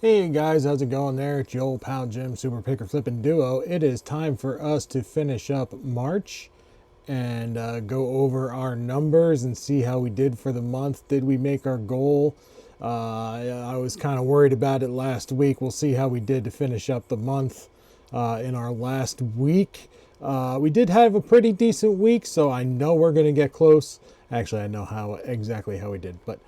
Hey guys, how's it going there? It's your old pal Jim, Super Picker Flipping Duo. It is time for us to finish up March and go over our numbers and see how we did for the month. Did we make our goal? I was kind of worried about it last week. We'll see how we did to finish up the month in our last week. We did have a pretty decent week, so I know we're going to get close. Actually, I know exactly how we did, but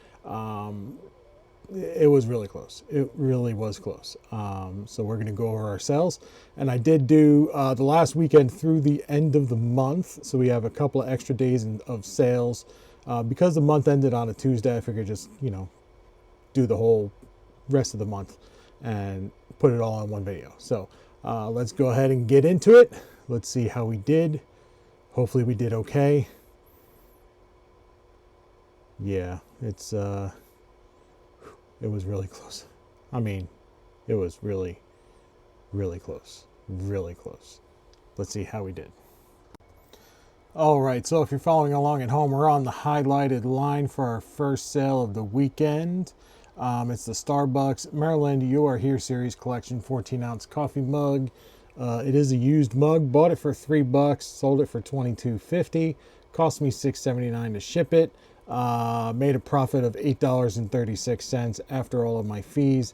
it was really close. It really was close. So we're going to go over our sales. And I did do the last weekend through the end of the month. So we have a couple of extra days of sales. Because the month ended on a Tuesday, I figured just, do the whole rest of the month and put it all in one video. So let's go ahead and get into it. Let's see how we did. Hopefully we did okay. Yeah, it was really close. I mean, it was really, really close. Really close. Let's see how we did. All right, so if you're following along at home, we're on the highlighted line for our first sale of the weekend. It's the Starbucks Maryland You Are Here series collection 14-ounce coffee mug. It is a used mug. Bought it for $3, sold it for $22.50. Cost me $6.79 to ship it. Made a profit of $8.36 after all of my fees.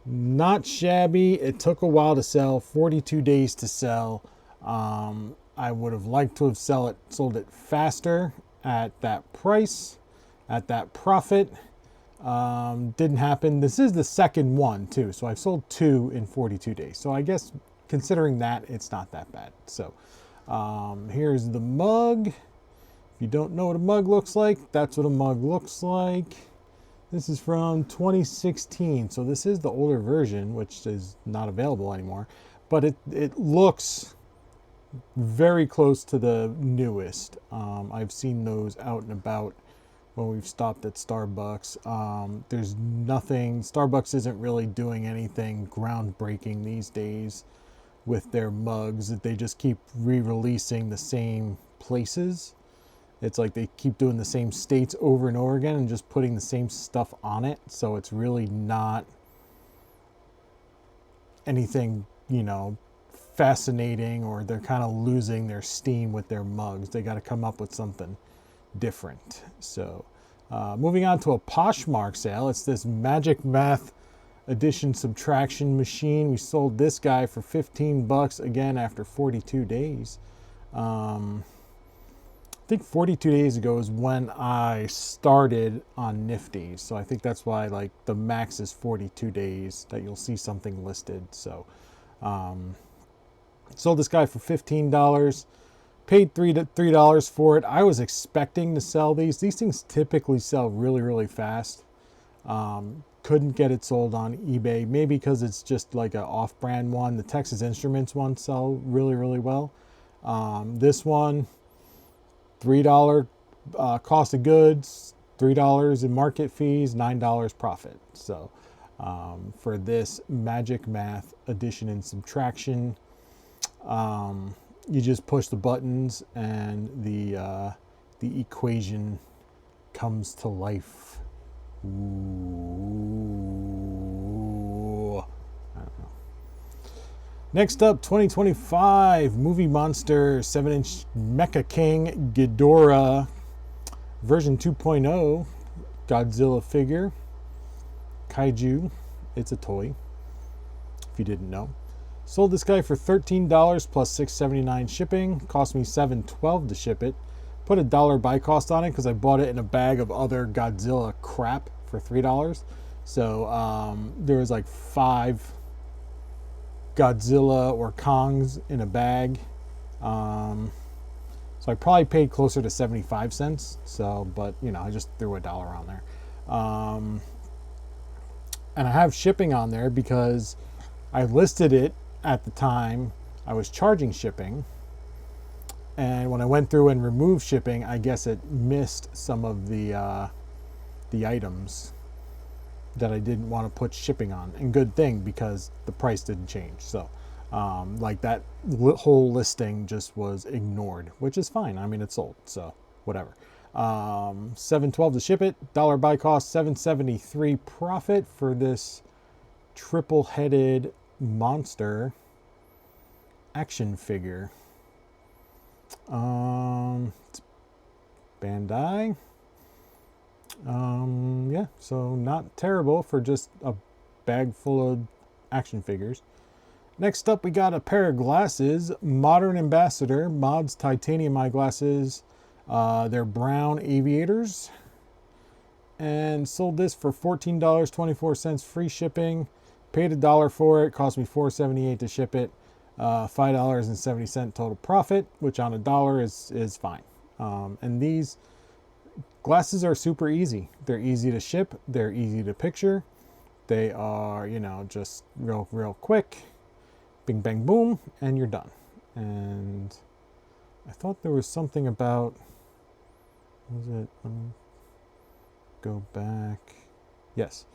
Not shabby. It took a while to sell, 42 days to sell. I would have liked to have sold it faster at that price, at that profit. Didn't happen. This is the second one too, so I've sold 2 in 42 days. So I guess considering that, it's not that bad. So here's the mug. If you don't know what a mug looks like, that's what a mug looks like. This is from 2016, so this is the older version, which is not available anymore. But it looks very close to the newest. I've seen those out and about when we've stopped at Starbucks. There's nothing, Starbucks isn't really doing anything groundbreaking these days with their mugs. They just keep re-releasing the same places. It's like they keep doing the same states over and over again and just putting the same stuff on it. So it's really not anything, fascinating, or they're kind of losing their steam with their mugs. They got to come up with something different. So moving on to a Poshmark sale. It's this Magic Math addition subtraction machine. We sold this guy for $15 again after 42 days. I think 42 days ago is when I started on Nifty. So I think that's why the max is 42 days that you'll see something listed. So sold this guy for $15, paid $3 for it. I was expecting to sell these. These things typically sell really, really fast. Couldn't get it sold on eBay, maybe because it's just like an off-brand one. The Texas Instruments one sell really, really well. This one, $3 cost of goods, $3 in market fees, $9 profit. So for this Magic Math addition and subtraction, you just push the buttons and the equation comes to life. Ooh. I don't know. Next up, 2025 Movie Monster 7-inch Mecha King Ghidorah version 2.0 Godzilla figure. Kaiju. It's a toy, if you didn't know. Sold this guy for $13 plus $6.79 shipping. Cost me $7.12 to ship it. Put a dollar buy cost on it because I bought it in a bag of other Godzilla crap for $3. So there was 5 Godzilla or Kongs in a bag. So I probably paid closer to 75 cents. So, but I just threw a dollar on there. And I have shipping on there because I listed it at the time. I was charging shipping. And when I went through and removed shipping, I guess it missed some of the items that I didn't want to put shipping on. And good thing, because the price didn't change. So that whole listing just was ignored, which is fine. I mean, it's sold, so whatever. $7.12 to ship it. Dollar buy cost, $7.73 profit for this triple-headed monster action figure. It's Bandai. Yeah, so not terrible for just a bag full of action figures. Next up, we got a pair of glasses, Modern Ambassador, Mods Titanium eyeglasses. They're brown aviators. And sold this for $14.24, free shipping. Paid $1 for it, cost me $4.78 to ship it. $5.70 total profit, which on $1 is fine. And these glasses are super easy. They're easy to ship. They're easy to picture. They are, you know, just real quick. Bing, bang, boom, and you're done. And I thought there was something about, what was it? Let me go back. Yes.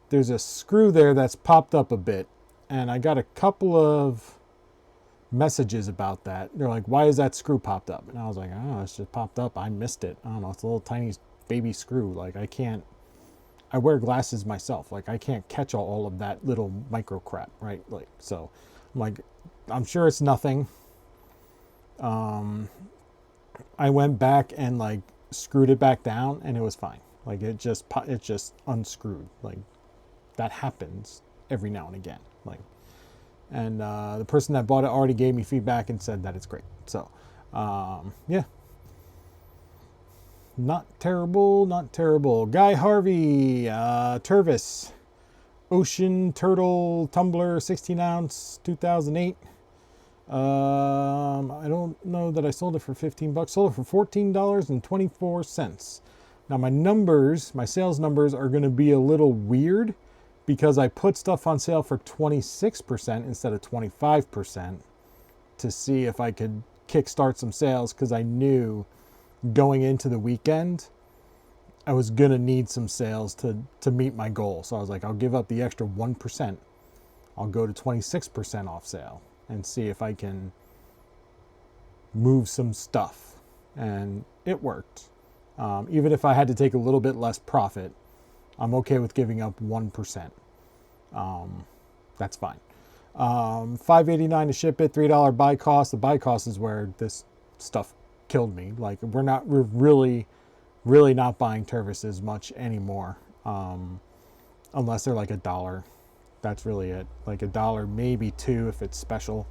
There's a screw there that's popped up a bit. And I got a couple of messages about that. They're like, why is that screw popped up? And I was like, oh, it's just popped up. I missed it. I don't know. It's a little tiny baby screw. Like, I wear glasses myself. Like, I can't catch all of that little micro crap, right? Like, so I'm like, I'm sure it's nothing. I went back and like screwed it back down and it was fine. Like, it just unscrewed. Like, that happens every now and again. Like, and the person that bought it already gave me feedback and said that it's great. So, yeah. Not terrible, not terrible. Guy Harvey, Tervis, Ocean Turtle Tumbler, 16 ounce, 2008. I don't know that I sold it for $15. Sold it for $14.24. Now my sales numbers are going to be a little weird because I put stuff on sale for 26% instead of 25% to see if I could kickstart some sales, because I knew going into the weekend I was going to need some sales to meet my goal. So I was like, I'll give up the extra 1%. I'll go to 26% off sale and see if I can move some stuff. And it worked. Even if I had to take a little bit less profit, I'm okay with giving up 1%. That's fine. $5.89 to ship it, $3 buy cost. The buy cost is where this stuff killed me. Like, we're really not buying Tervises much anymore. Unless they're like $1. That's really it. Like $1, maybe $2 if it's special.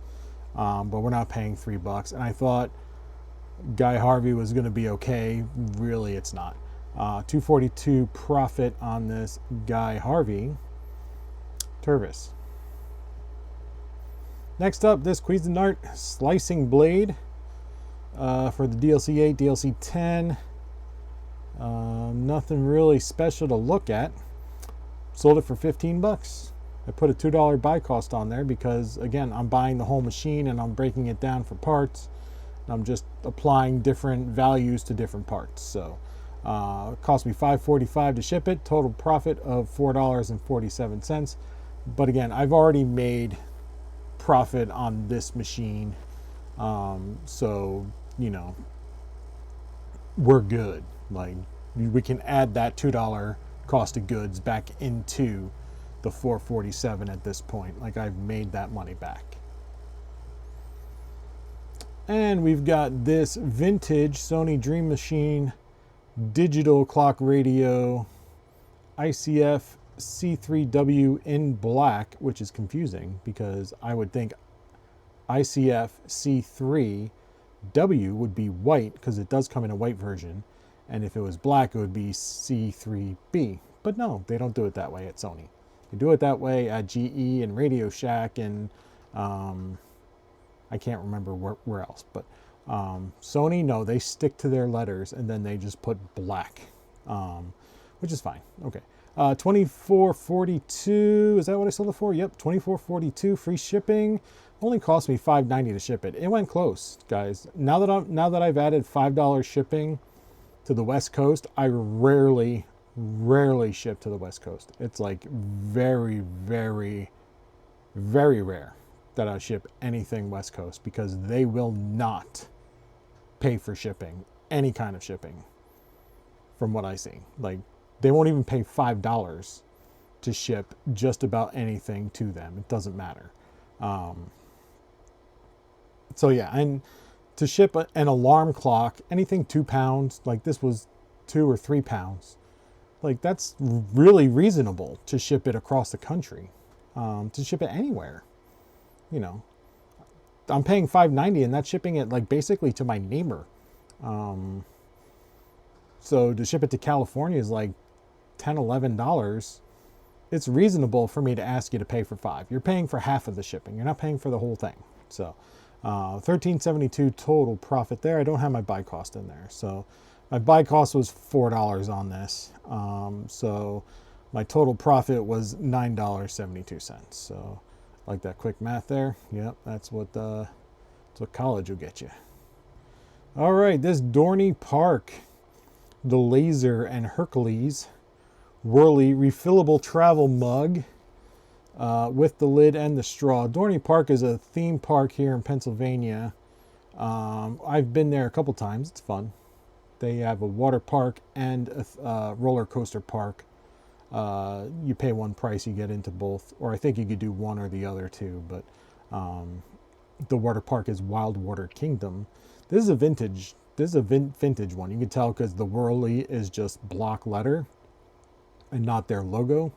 But we're not paying $3. And I thought Guy Harvey was going to be okay. Really, it's not. $2.42 profit on this Guy Harvey Tervis. Next up, this Cuisinart slicing blade for the DLC 8, DLC 10. Nothing really special to look at. Sold it for $15. I put a $2 buy cost on there because, again, I'm buying the whole machine and I'm breaking it down for parts. I'm just applying different values to different parts. So it cost me $5.45 to ship it. Total profit of $4.47. But again, I've already made profit on this machine. So, you know, we're good. Like, we can add that $2 cost of goods back into the $4.47 at this point. Like, I've made that money back. And we've got this vintage Sony Dream Machine digital clock radio ICF C3W in black, which is confusing because I would think ICF C3W would be white because it does come in a white version. And if it was black, it would be C3B. But no, they don't do it that way at Sony. They do it that way at GE and Radio Shack and I can't remember where else. But Sony, no, they stick to their letters and then they just put black, which is fine. Okay. $24.42. Is that what I sold it for? Yep, $24.42 free shipping. Only cost me $5.90 to ship it. It went close, guys. Now that I've added $5 shipping to the West Coast, I rarely ship to the West Coast. It's like very, very, very rare that I ship anything West Coast because they will not pay for shipping, any kind of shipping, from what I see. Like, they won't even pay $5 to ship just about anything to them. It doesn't matter. So yeah, and to ship an alarm clock, anything 2 pounds, like this was 2 or 3 pounds, like that's really reasonable to ship it across the country, to ship it anywhere. You know, I'm paying $5.90 and that's shipping it like basically to my neighbor. So to ship it to California is like $10, $11. It's reasonable for me to ask you to pay for $5. You're paying for half of the shipping. You're not paying for the whole thing. So $13.72 total profit there. I don't have my buy cost in there. So my buy cost was $4 on this. So my total profit was $9.72. So like that quick math there. Yep, that's what college will get you. All right, this Dorney Park, the Laser and Hercules Whirly refillable travel mug with the lid and the straw. Dorney Park is a theme park here in Pennsylvania. I've been there a couple times. It's fun. They have a water park and a roller coaster park. You pay one price, you get into both. Or I think you could do one or the other too. But the water park is Wild Water Kingdom. This is a vintage. This is a vintage one. You can tell because the Whirly is just block letter and not their logo.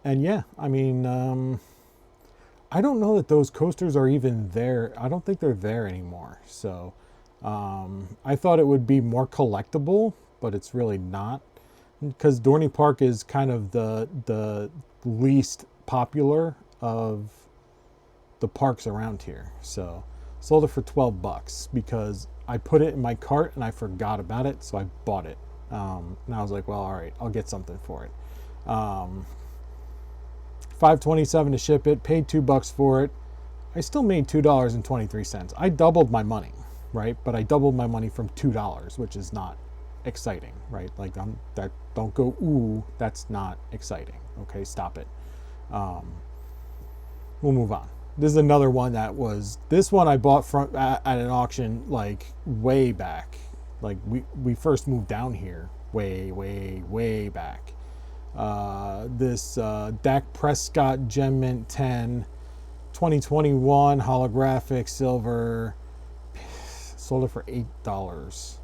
And yeah, I mean, I don't know that those coasters are even there. I don't think they're there anymore. So I thought it would be more collectible, but it's really not, because Dorney Park is kind of the least popular of the parks around here. So sold it for $12 because I put it in my cart and I forgot about it, so I bought it. And I was like, well, all right, I'll get something for it. $5.27 to ship it, paid $2 for it. I still made $2.23. I doubled my money, right? But I doubled my money from $2, which is not exciting, right? Like don't go, ooh, that's not exciting. Okay, stop it. We'll move on. This is another one that was, this one I bought from at an auction like way back. Like we first moved down here way back. This Dak Prescott Gem Mint 10 2021 holographic silver, sold it for $8.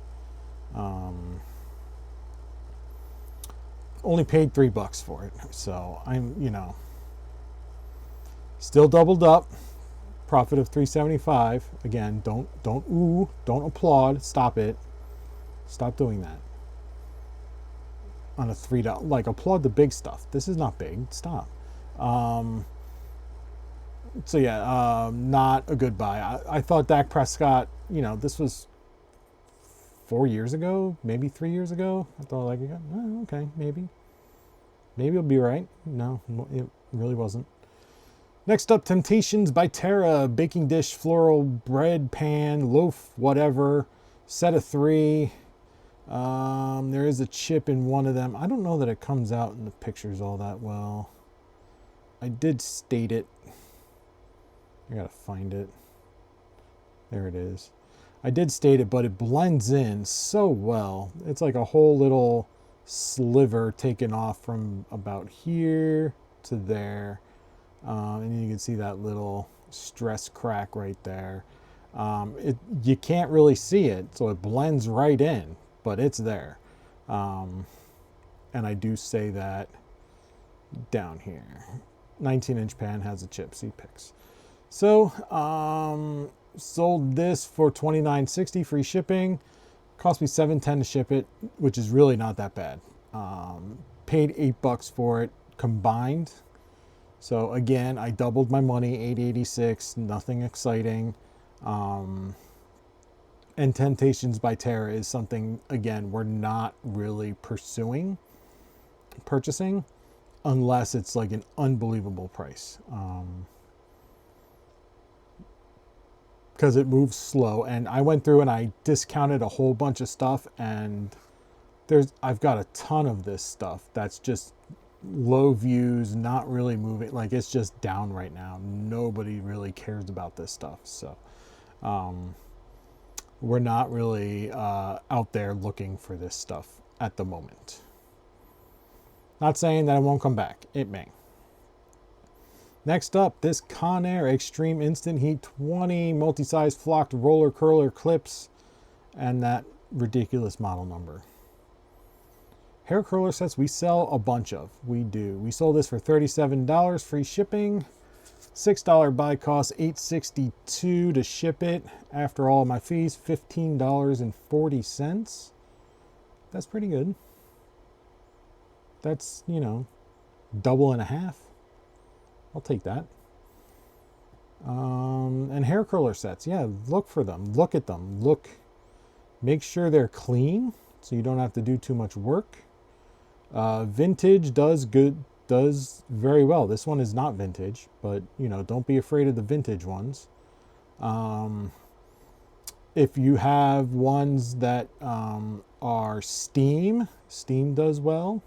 Only paid $3 for it, so I'm, still doubled up. Profit of $3.75. Again, don't applaud. Stop it. Stop doing that. On a $3, like, applaud the big stuff. This is not big. Stop. So yeah, not a good buy. I thought Dak Prescott, this was 4 years ago, maybe 3 years ago. I thought, like, oh, okay, maybe it'll be right. No, it really wasn't. Next up, Temptations by Terra, baking dish, floral, bread, pan, loaf, whatever, set of 3. There is a chip in one of them. I don't know that it comes out in the pictures all that well. I did state it. I gotta find it. There it is. I did state it, but it blends in so well. It's like a whole little sliver taken off from about here to there. And you can see that little stress crack right there. You can't really see it, so it blends right in, but it's there. And I do say that down here. 19-inch pan has a chip, see pics. So, sold this for $29.60 free shipping. Cost me $7.10 to ship it, which is really not that bad. Paid $8 for it combined. So again, I doubled my money, $8.86, nothing exciting. And Temptations by Terra is something, again, we're not really purchasing unless it's like an unbelievable price. Because it moves slow, and I went through and I discounted a whole bunch of stuff, and I've got a ton of this stuff that's just low views, not really moving, like it's just down right now. Nobody really cares about this stuff, so we're not really out there looking for this stuff at the moment. Not saying that it won't come back. It may. Next up, this Conair Extreme Instant Heat 20 multi-size flocked roller curler clips and that ridiculous model number. Hair curler sets we sell a bunch of. We do. We sold this for $37, free shipping. $6 buy cost, $8.62 to ship it. After all my fees, $15.40. That's pretty good. That's, you know, double and a half. I'll take that. And hair curler sets. Yeah, look for them. Look at them. Make sure they're clean so you don't have to do too much work. Vintage does very well. This one is not vintage, but you know, don't be afraid of the vintage ones. If you have ones that are steam does well.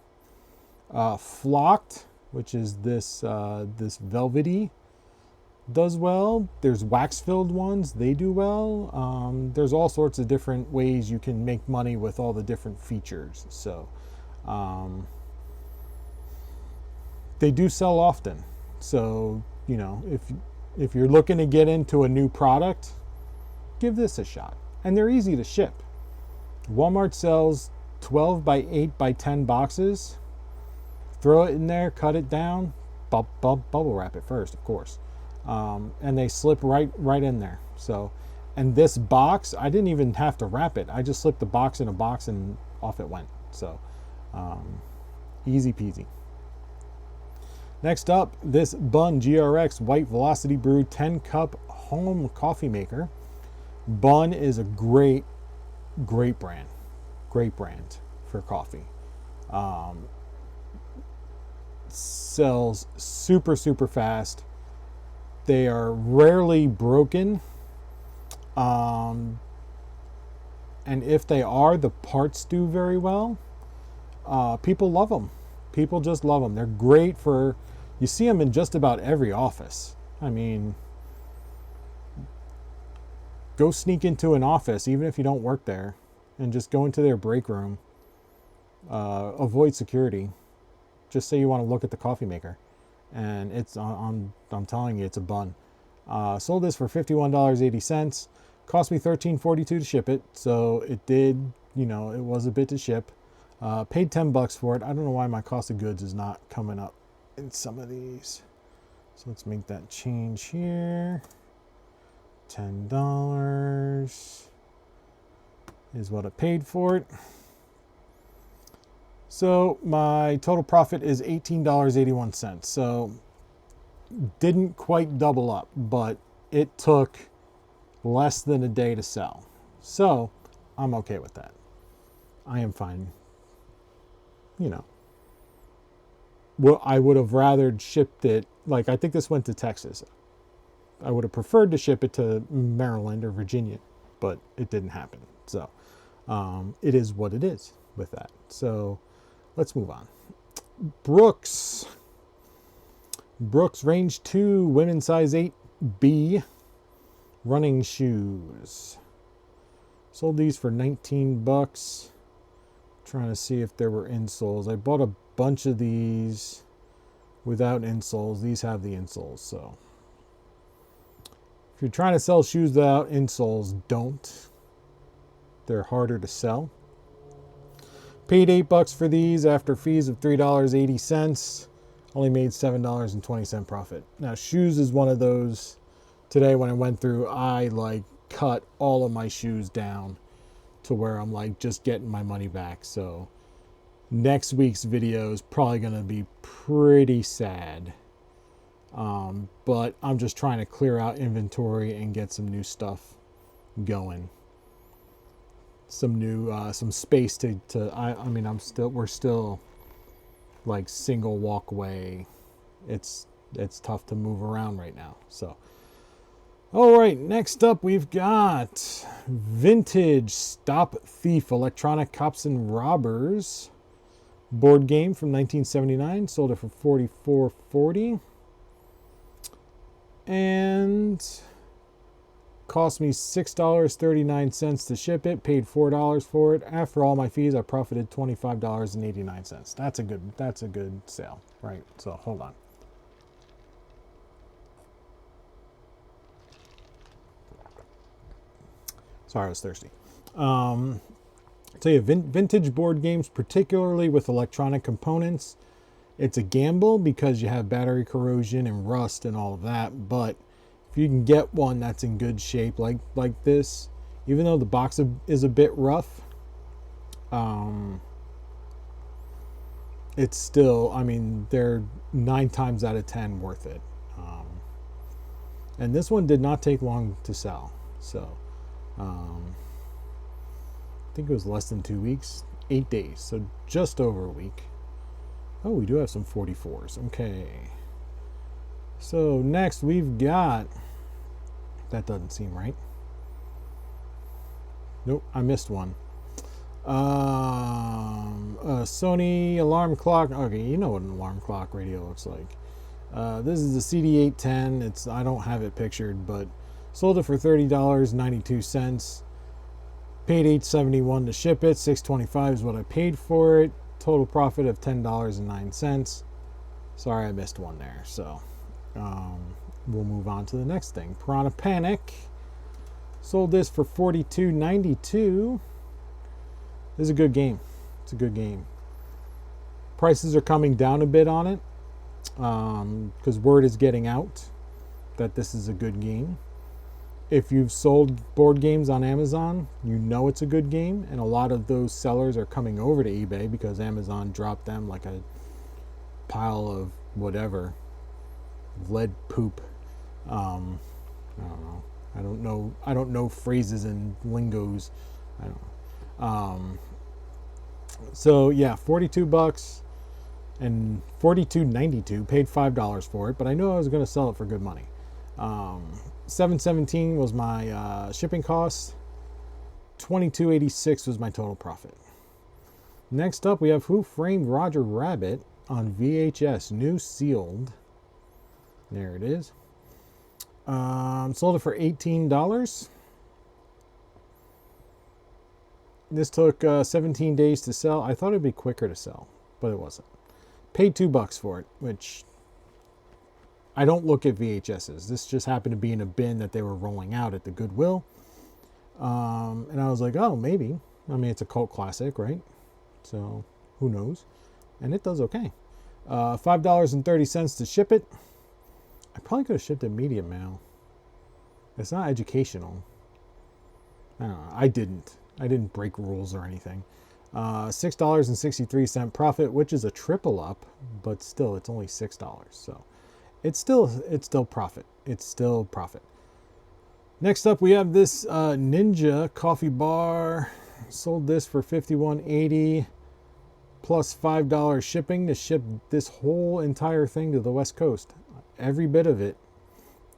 Flocked, which is this velvety, does well. There's wax filled ones, they do well. There's all sorts of different ways you can make money with all the different features. So they do sell often. So, you know, if you're looking to get into a new product, give this a shot. And they're easy to ship. Walmart sells 12 by 8 by 10 boxes. Throw it in there, cut it down, bubble wrap it first, of course. And they slip right in there. So, and this box, I didn't even have to wrap it. I just slipped the box in a box and off it went. So, easy peasy. Next up, this Bun GRX White Velocity Brew 10 cup home coffee maker. Bun is a great brand for coffee. Sells super fast. They are rarely broken. And if they are, the parts do very well. People love them. People just love them. They're great for, you see them in just about every office. I mean, go sneak into an office, even if you don't work there, and just go into their break room. Avoid security. Just say you want to look at the coffee maker. And it's I'm telling you, it's a bun. Sold this for $51.80. Cost me $13.42 to ship it. So it did, you know, it was a bit to ship. Paid $10 for it. I don't know why my cost of goods is not coming up in some of these. So let's make that change here. $10 is what I paid for it. So my total profit is $18.81. So didn't quite double up, but it took less than a day to sell. So I'm okay with that. I am fine. You know, well, I would have rather shipped it, like I think this went to Texas. I would have preferred to ship it to Maryland or Virginia, but it didn't happen. So it is what it is with that. So let's move on. Brooks range 2 women's size 8B running shoes. Sold these for $19. Trying to see if there were insoles. I bought a bunch of these without insoles. These have the insoles. So if you're trying to sell shoes without insoles, don't. They're harder to sell. Paid $8 for these after fees of $3.80. Only made $7.20 profit. Now shoes is one of those. Today when I went through, I like cut all of my shoes down to where I'm like just getting my money back. So next week's video is probably going to be pretty sad. But I'm just trying to clear out inventory and get some new stuff going. Some new, some space to I mean, we're still like single walkway. It's tough to move around right now. So, all right, next up we've got vintage Stop Thief Electronic Cops and Robbers board game from 1979. Sold it for $44.40. And Cost me $6.39 to ship it. Paid $4 for it. After all my fees, I profited $25.89. That's a good sale, right? So hold on. Sorry, I was thirsty. I'll tell you, vintage board games, particularly with electronic components, it's a gamble because you have battery corrosion and rust and all of that. But if you can get one that's in good shape like this, even though the box is a bit rough, it's still, I mean, they're 9 times out of 10 worth it. And this one did not take long to sell. So I think it was less than 2 weeks, 8 days, so just over a week. Oh, we do have some 44s. Okay. So next we've got, that doesn't seem right. Nope, I missed one. A Sony alarm clock. Okay, you know what an alarm clock radio looks like. This is the CD810. I don't have it pictured, but sold it for $30.92. Paid $8.71 to ship it. $6.25 is what I paid for it. Total profit of $10.09. Sorry, I missed one there. So we'll move on to the next thing. Piranha Panic. Sold this for $42.92. This is a good game. It's a good game. Prices are coming down a bit on it because word is getting out that this is a good game. If you've sold board games on Amazon, you know it's a good game, and a lot of those sellers are coming over to eBay because Amazon dropped them like a pile of whatever, lead poop. I don't know. I don't know phrases and lingos. I don't know. So yeah, $42 and $42.92. Paid $5 for it, but I knew I was going to sell it for good money. $7.17 was my shipping cost. $22.86 was my total profit. Next up, we have Who Framed Roger Rabbit on VHS, new sealed. There it is. Sold it for $18. This took 17 days to sell. I thought it'd be quicker to sell, but it wasn't. Paid $2 for it, which I don't look at VHSs. This just happened to be in a bin that they were rolling out at the Goodwill. And I was like, oh, maybe. I mean, it's a cult classic, right? So who knows? And it does okay. $5.30 to ship it. I probably could have shipped it medium mail. It's not educational. I don't know. I didn't break rules or anything. $6.63 profit, which is a triple up, but still, it's only $6. So it's still profit. It's still profit. Next up, we have this Ninja coffee bar. Sold this for $51.80 plus $5 shipping to ship this whole entire thing to the West Coast. Every bit of it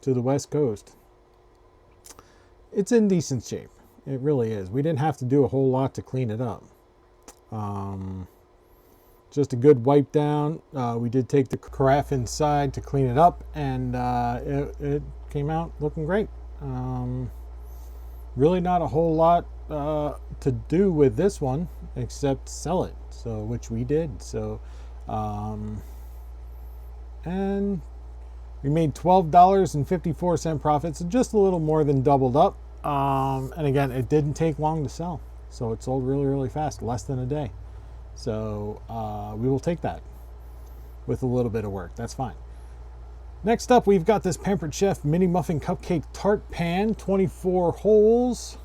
to the West Coast. It's in decent shape. It really is. We didn't have to do a whole lot to clean it up. Just a good wipe down. We did take the carafe inside to clean it up, and it came out looking great. Really not a whole lot to do with this one except sell it, so which we did. So and we made $12.54 profit, so just a little more than doubled up. And again, it didn't take long to sell, so it sold really, really fast, less than a day. So we will take that with a little bit of work. That's fine. Next up, we've got this Pampered Chef Mini Muffin Cupcake Tart Pan, 24 holes.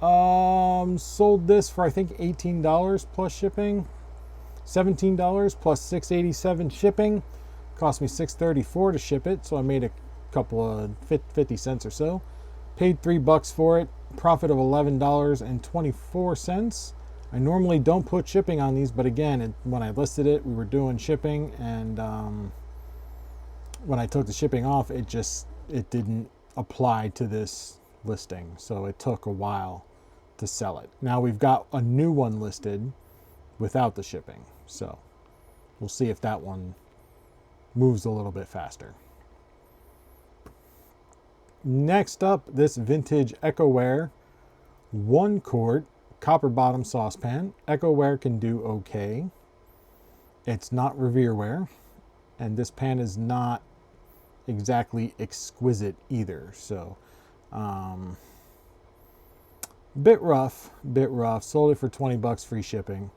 Sold this for, I think, $18 plus shipping. $17 plus $6.87 shipping. Cost me $6.34 to ship it, so I made a couple of 50 cents or so. Paid $3 for it. Profit of $11.24. I normally don't put shipping on these, but again, when I listed it, we were doing shipping, and when I took the shipping off, it didn't apply to this listing, so it took a while to sell it. Now we've got a new one listed without the shipping, so we'll see if that one moves a little bit faster. Next up, this vintage Ecoware 1-quart copper bottom saucepan. Ecoware can do okay. It's not Revereware, and this pan is not exactly exquisite either. So, bit rough. Sold it for 20 bucks free shipping.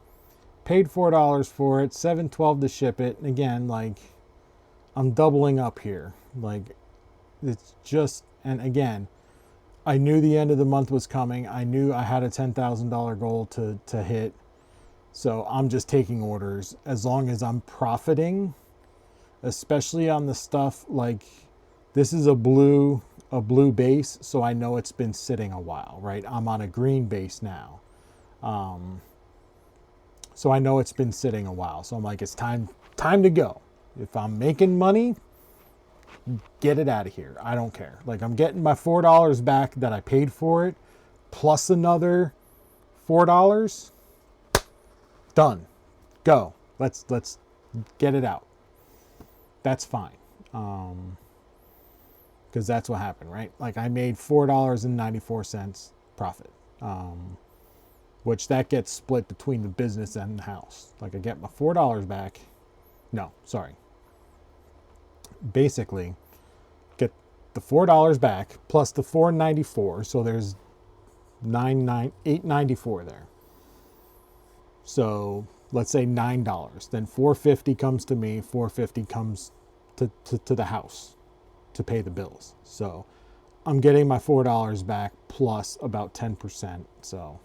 Paid $4 for it, $7.12 to ship it. And again, like, I'm doubling up here. Like, it's just, and again, I knew the end of the month was coming. I knew I had a $10,000 goal to hit. So I'm just taking orders as long as I'm profiting, especially on the stuff like this is a blue base. So I know it's been sitting a while, right? I'm on a green base now. So I know it's been sitting a while. So I'm like, it's time to go. If I'm making money, get it out of here. I don't care. Like, I'm getting my $4 back that I paid for it, plus another $4. Done. Go. Let's get it out. That's fine. Because that's what happened, right? Like, I made $4.94 profit. Which that gets split between the business and the house. Like, I get my $4 back. No, sorry. Basically, get the $4 back plus the $4.94. So there's $8.94 there. So let's say $9. Then $4.50 comes to me. $4.50 comes to the house to pay the bills. So I'm getting my $4 back plus about 10%. So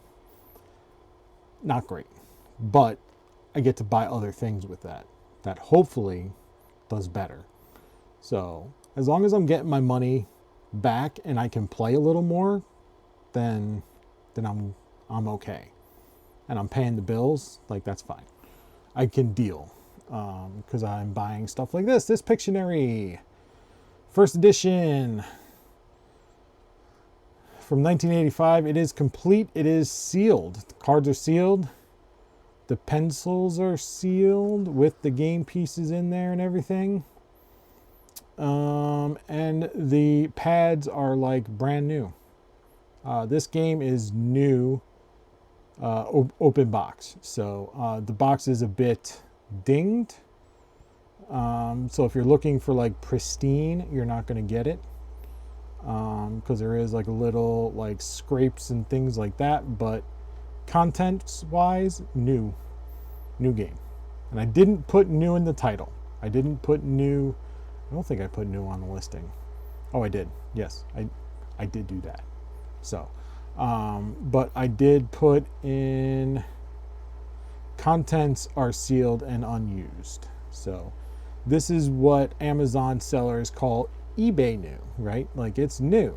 not great, but I get to buy other things with that hopefully does better. So as long as I'm getting my money back and I can play a little more, then I'm okay. And I'm paying the bills, like, that's fine. I can deal because I'm buying stuff like this Pictionary, first edition from 1985. It is complete. It is sealed. The cards are sealed. The pencils are sealed with the game pieces in there and everything. And the pads are like brand new. This game is new, open box. So the box is a bit dinged. So if you're looking for like pristine, you're not going to get it. Because there is like a little like scrapes and things like that. But contents wise, new game. And I didn't put new in the title. I didn't put new. I don't think I put new on the listing. Oh, I did. Yes, I did do that. So, but I did put in contents are sealed and unused. So this is what Amazon sellers call eBay new, right? Like, it's new.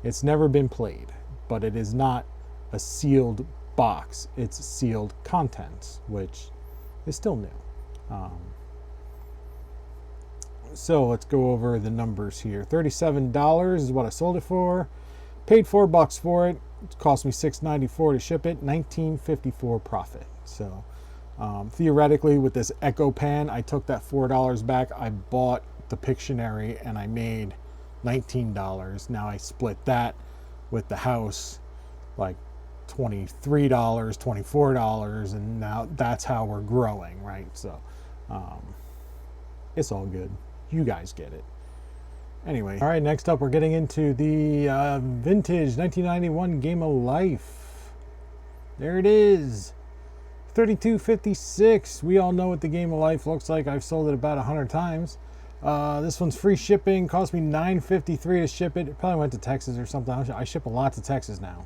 It's never been played, but it is not a sealed box. It's sealed contents, which is still new. So let's go over the numbers here. $37 is what I sold it for. Paid $4 for it. It cost me $6.94 to ship it. $19.54 profit. So theoretically, with this Echo Pan, I took that $4 back. I bought the Pictionary and I made $19. Now I split that with the house, like $23, $24, and now that's how we're growing, right? So it's all good. You guys get it. Anyway, all right, next up we're getting into the vintage 1991 Game of Life. There it is. $32.56. We all know what the Game of Life looks like. I've sold it about 100 times. This one's free shipping. Cost me $9.53 to ship it. It probably went to Texas or something. I ship a lot to Texas now.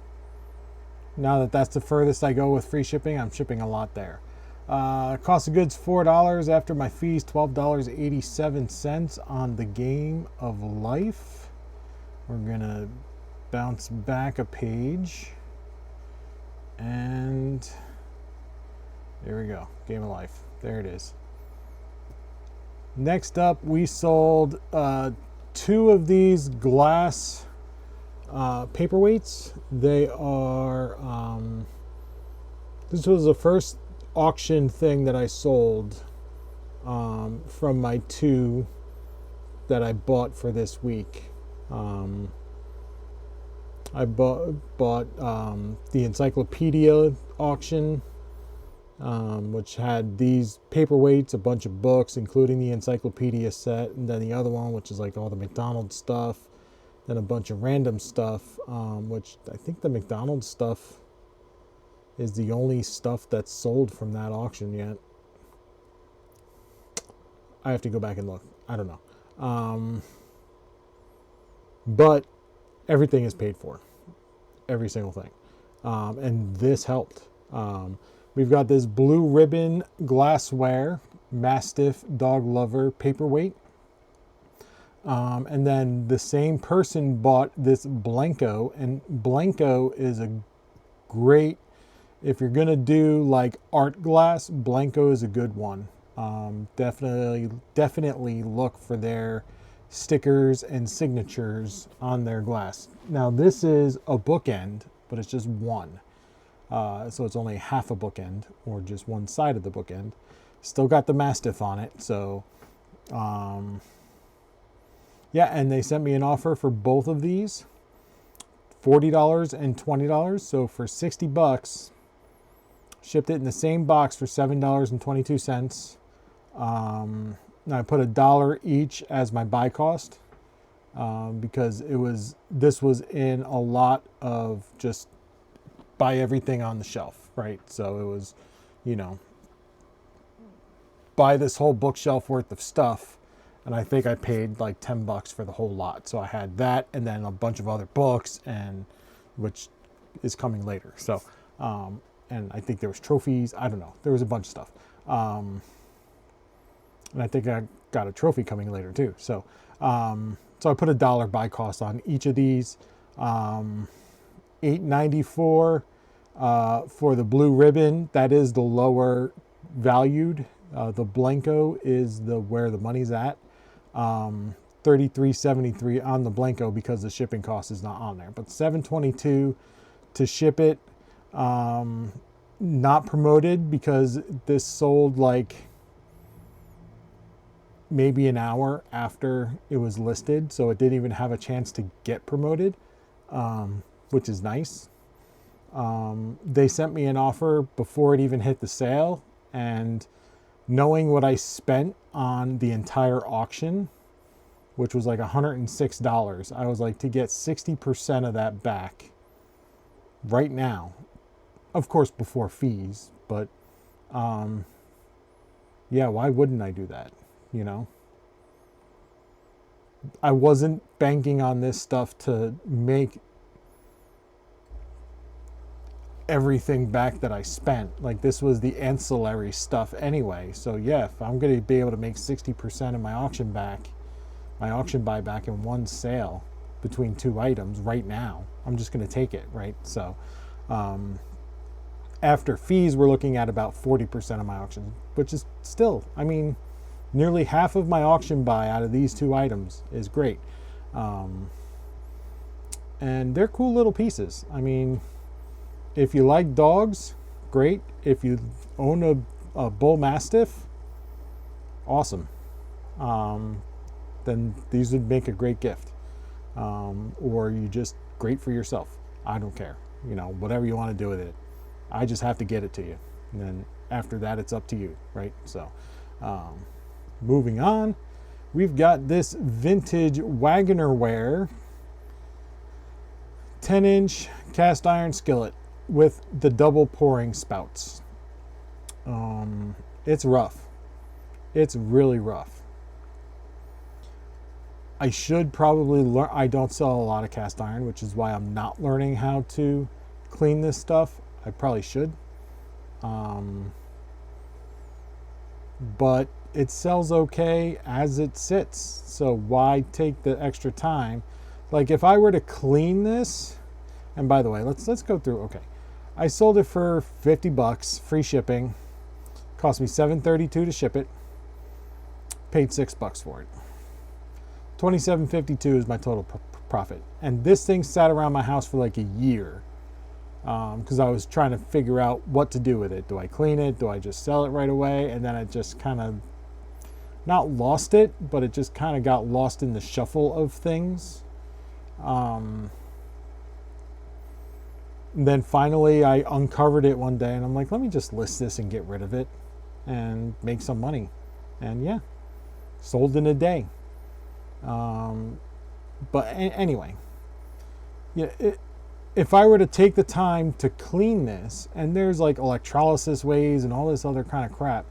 Now that that's the furthest I go with free shipping, I'm shipping a lot there. Cost of goods $4 after my fees, $12.87 on the Game of Life. We're gonna bounce back a page, and there we go. Game of Life. There it is. Next up, we sold 2 of these glass paperweights. They are this was the first auction thing that I sold from my 2 that I bought for this week. I bought the encyclopedia auction, which had these paperweights, a bunch of books, including the encyclopedia set, and then the other one, which is like all the McDonald's stuff, then a bunch of random stuff, which I think the McDonald's stuff is the only stuff that's sold from that auction yet. I have to go back and look. I don't know. But everything is paid for. Every single thing. And this helped. We've got this blue ribbon glassware Mastiff dog lover paperweight. And then the same person bought this Blanco, and Blanco is a great, if you're going to do like art glass, Blanco is a good one. Definitely look for their stickers and signatures on their glass. Now this is a bookend, but it's just one. So it's only half a bookend, or just one side of the bookend. Still got the Mastiff on it. So, yeah, and they sent me an offer for both of these, $40 and $20. So for $60, shipped it in the same box for $7.22. And I put $1 each as my buy cost, because this was in a lot of just buy everything on the shelf, right? So it was, buy this whole bookshelf worth of stuff. And I think I paid like $10 for the whole lot. So I had that and then a bunch of other books, and which is coming later. So, and I think there was trophies. I don't know. There was a bunch of stuff. And I think I got a trophy coming later too. So, so I put $1 buy cost on each of these. $8.94 for the blue ribbon. That is the lower valued. The Blanco is where the money's at. $33.73 on the Blanco because the shipping cost is not on there. But $7.22 to ship it. Not promoted because this sold like maybe an hour after it was listed, so it didn't even have a chance to get promoted, which is nice. They sent me an offer before it even hit the sale, and knowing what I spent on the entire auction, which was like $106, I was like, to get 60% of that back right now, of course before fees, but yeah, why wouldn't I do that? I wasn't banking on this stuff to make everything back that I spent. Like, this was the ancillary stuff anyway. So yeah, if I'm going to be able to make 60% of my auction buy back in one sale between two items right now, I'm just going to take it, right? So after fees, we're looking at about 40% of my auction, which is still, nearly half of my auction buy out of these two items is great. And they're cool little pieces. If you like dogs, great. If you own a bull mastiff, awesome. Then these would make a great gift. Or you just great for yourself. I don't care. Whatever you want to do with it. I just have to get it to you. And then after that, it's up to you, right? So, moving on, we've got this vintage Wagoner ware 10-inch cast iron skillet with the double pouring spouts. It's rough. It's really rough. I should probably learn. I don't sell a lot of cast iron, which is why I'm not learning how to clean this stuff. I probably should. But it sells okay as it sits. So why take the extra time? Like, if I were to clean this, and by the way, let's go through. Okay, I sold it for $50, free shipping. Cost me $7.32 to ship it. Paid $6 for it. $27.52 is my total profit. And this thing sat around my house for like a year, because I was trying to figure out what to do with it. Do I clean it? Do I just sell it right away? And then I just kind of, not lost it, but it just kind of got lost in the shuffle of things. Then finally I uncovered it one day and I'm like, let me just list this and get rid of it and make some money. And yeah, sold in a day. Anyway, yeah, if I were to take the time to clean this, and there's like electrolysis ways and all this other kind of crap,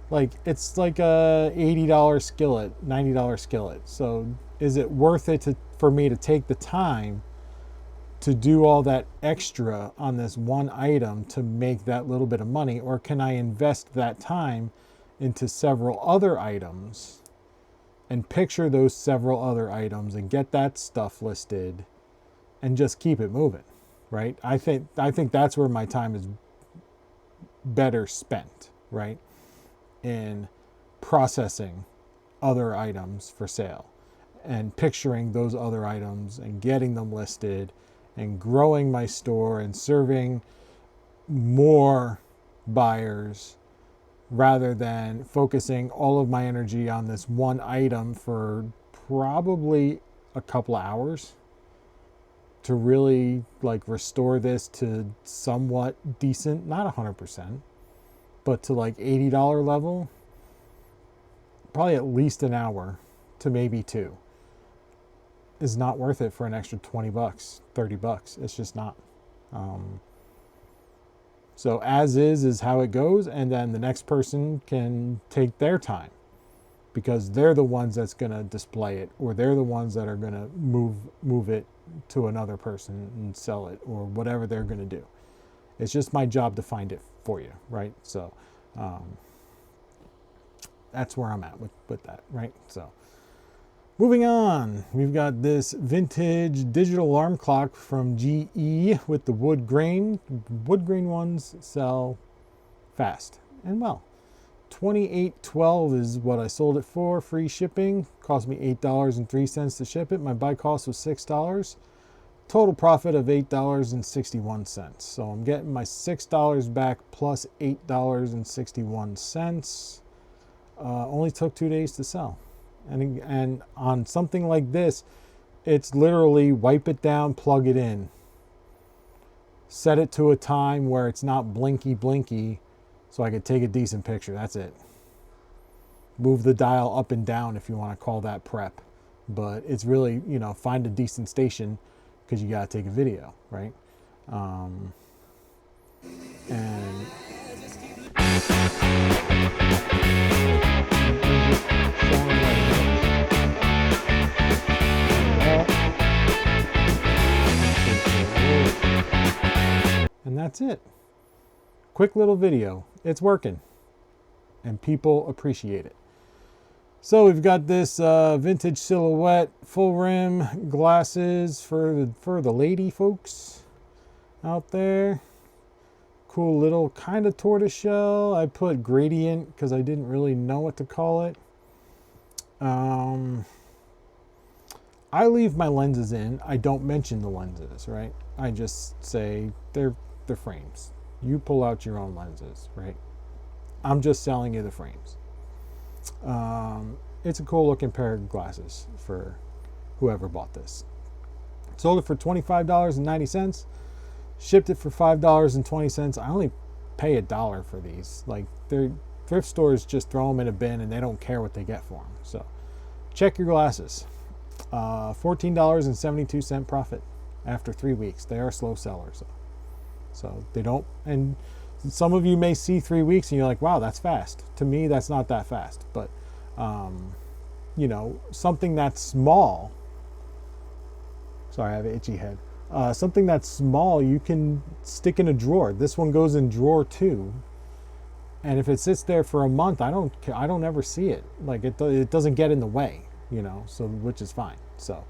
like it's like a $80 skillet, $90 skillet. So is it worth it for me to take the time to do all that extra on this one item to make that little bit of money? Or can I invest that time into several other items and picture those several other items and get that stuff listed and just keep it moving, right? I think that's where my time is better spent, right? In processing other items for sale and picturing those other items and getting them listed and growing my store and serving more buyers, rather than focusing all of my energy on this one item for probably a couple of hours to really like restore this to somewhat decent, not 100%, but to like $80 level. Probably at least an hour to maybe 2 is not worth it for an extra 20 bucks, 30 bucks. It's just not. So as is how it goes, and then the next person can take their time because they're the ones that's going to display it, or they're the ones that are going to move it to another person and sell it, or whatever they're going to do. It's just my job to find it for you, right? So that's where I'm at with that, right? So moving on, we've got this vintage digital alarm clock from GE with the wood grain. Wood grain ones sell fast and well. $28.12 is what I sold it for. Free shipping. Cost me $8.03 to ship it. My buy cost was $6. Total profit of $8.61. So I'm getting my $6 back plus $8.61. Only took 2 days to sell. And on something like this, it's literally wipe it down, plug it in. Set it to a time where it's not blinky so I could take a decent picture. That's it. Move the dial up and down if you want to call that prep. But it's really, find a decent station because you got to take a video, right? And that's it. Quick little video. It's working. And people appreciate it. So we've got this vintage silhouette, full rim glasses for the lady folks out there. Cool little kind of tortoiseshell. I put gradient because I didn't really know what to call it. I leave my lenses in. I don't mention the lenses, right? I just say they're frames. You pull out your own lenses, right? I'm just selling you the frames. It's a cool looking pair of glasses for whoever bought this. Sold it for $25.90. Shipped it for $5.20. I only pay $1 for these. Like, they're thrift stores just throw them in a bin and they don't care what they get for them. So check your glasses. $14.72 profit after 3 weeks. They are slow sellers. So they don't, and some of you may see 3 weeks and you're like, wow, that's fast. To me, that's not that fast. But, something that's small. Sorry, I have an itchy head. Something that's small, you can stick in a drawer. This one goes in drawer 2. And if it sits there for a month, I don't ever see it. Like it doesn't get in the way, so which is fine. So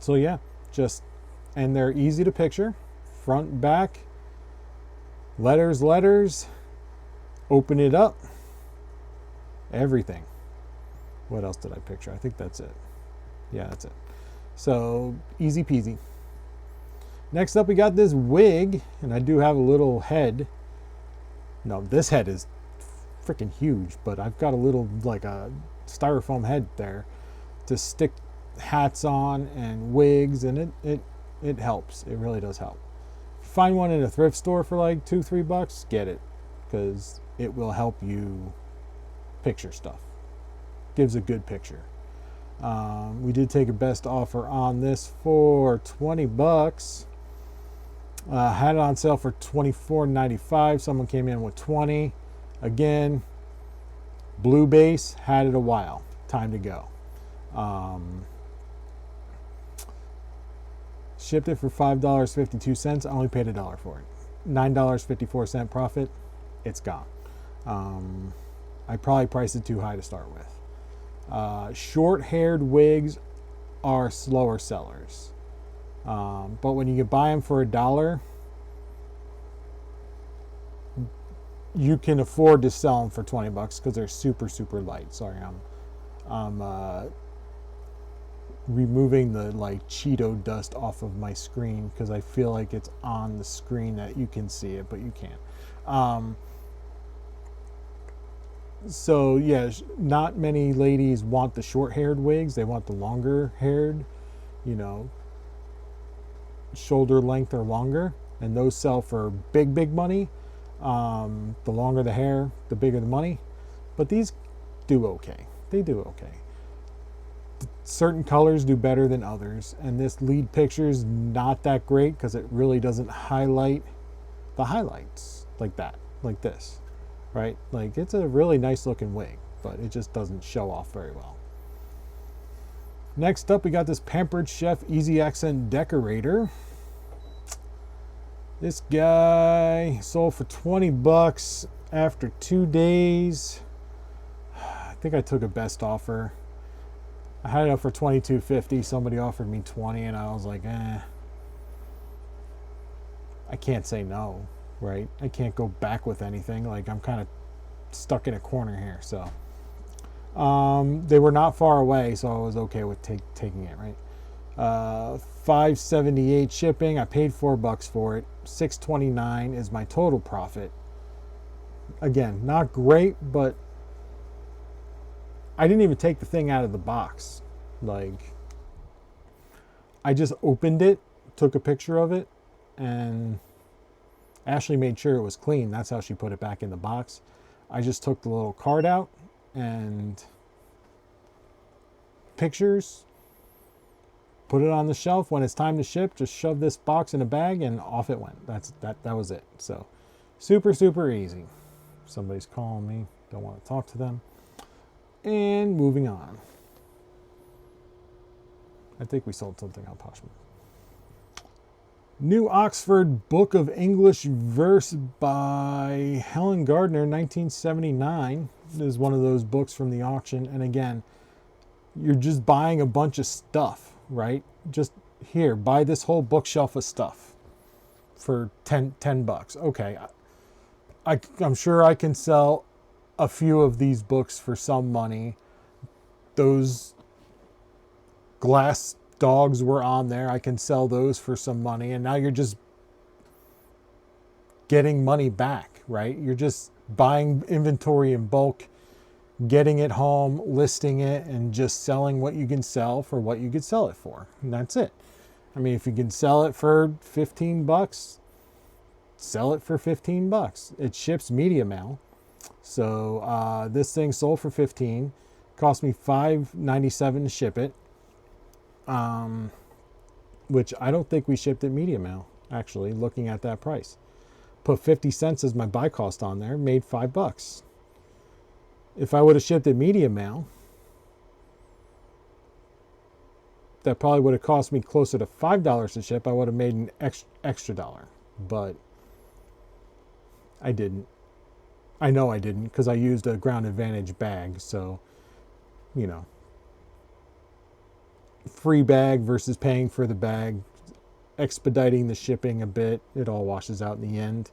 yeah, and they're easy to picture, front, back, letters, open it up, everything. What else did I picture? I think that's it. Yeah, that's it. So easy peasy. Next up, we got this wig, and I do have a little head. No, this head is freaking huge, but I've got a little, like a styrofoam head there to stick hats on and wigs, and it helps. It really does help. If you find one in a thrift store for like $2-3, get it, because it will help you picture stuff. Gives a good picture. We did take a best offer on this for $20. Had it on sale for $24.95. Someone came in with $20. Again, blue base, had it a while. Time to go. Shipped it for $5.52. I only paid $1 for it. $9.54 profit. It's gone. I probably priced it too high to start with. Short-haired wigs are slower sellers. But when you can buy them for $1, you can afford to sell them for $20 because they're super, super light. Sorry, I'm removing the like Cheeto dust off of my screen because I feel like it's on the screen that you can see it, but you can't. So yeah, not many ladies want the short-haired wigs. They want the longer-haired, shoulder length or longer, and those sell for big money. The longer the hair, the bigger the money. But these do okay. They do okay. Certain colors do better than others, and this lead picture is not that great because it really doesn't highlight the highlights like that, like this, right? Like, it's a really nice looking wig, but it just doesn't show off very well. Next up, we got this Pampered Chef Easy Accent Decorator. This guy sold for $20 after 2 days. I think I took a best offer. I had it up for $22.50. Somebody offered me $20, and I was like, I can't say no, right? I can't go back with anything. Like, I'm kind of stuck in a corner here. So they were not far away, so I was okay with taking it, right? $5.78 shipping. I paid $4 for it. $6.29 is my total profit. Again, not great, but I didn't even take the thing out of the box. Like, I just opened it, took a picture of it, and Ashley made sure it was clean. That's how she put it back in the box. I just took the little card out and pictures, put it on the shelf. When it's time to ship, just shove this box in a bag and off it went. That was it. So super, super easy. Somebody's calling me. Don't want to talk to them. And moving on. I think we sold something on Poshmark. New Oxford Book of English Verse by Helen Gardner, 1979. This is one of those books from the auction. And again, you're just buying a bunch of stuff, right? Just here, buy this whole bookshelf of stuff for $10. Okay, I'm sure I can sell a few of these books for some money. Those glass dogs were on there. I can sell those for some money. And now you're just getting money back, right? You're just buying inventory in bulk, getting it home, listing it, and just selling what you can sell for what you could sell it for. And that's it. I mean, if you can sell it for $15, sell it for $15. It ships media mail. So this thing sold for $15. Cost me $5.97 to ship it. Which I don't think we shipped it media mail, actually, looking at that price. Put 50 cents as my buy cost on there, made $5. If I would have shipped it media mail, that probably would have cost me closer to $5 to ship. I would have made an extra dollar, but I didn't. I know I didn't because I used a Ground Advantage bag. So, free bag versus paying for the bag, expediting the shipping a bit, it all washes out in the end.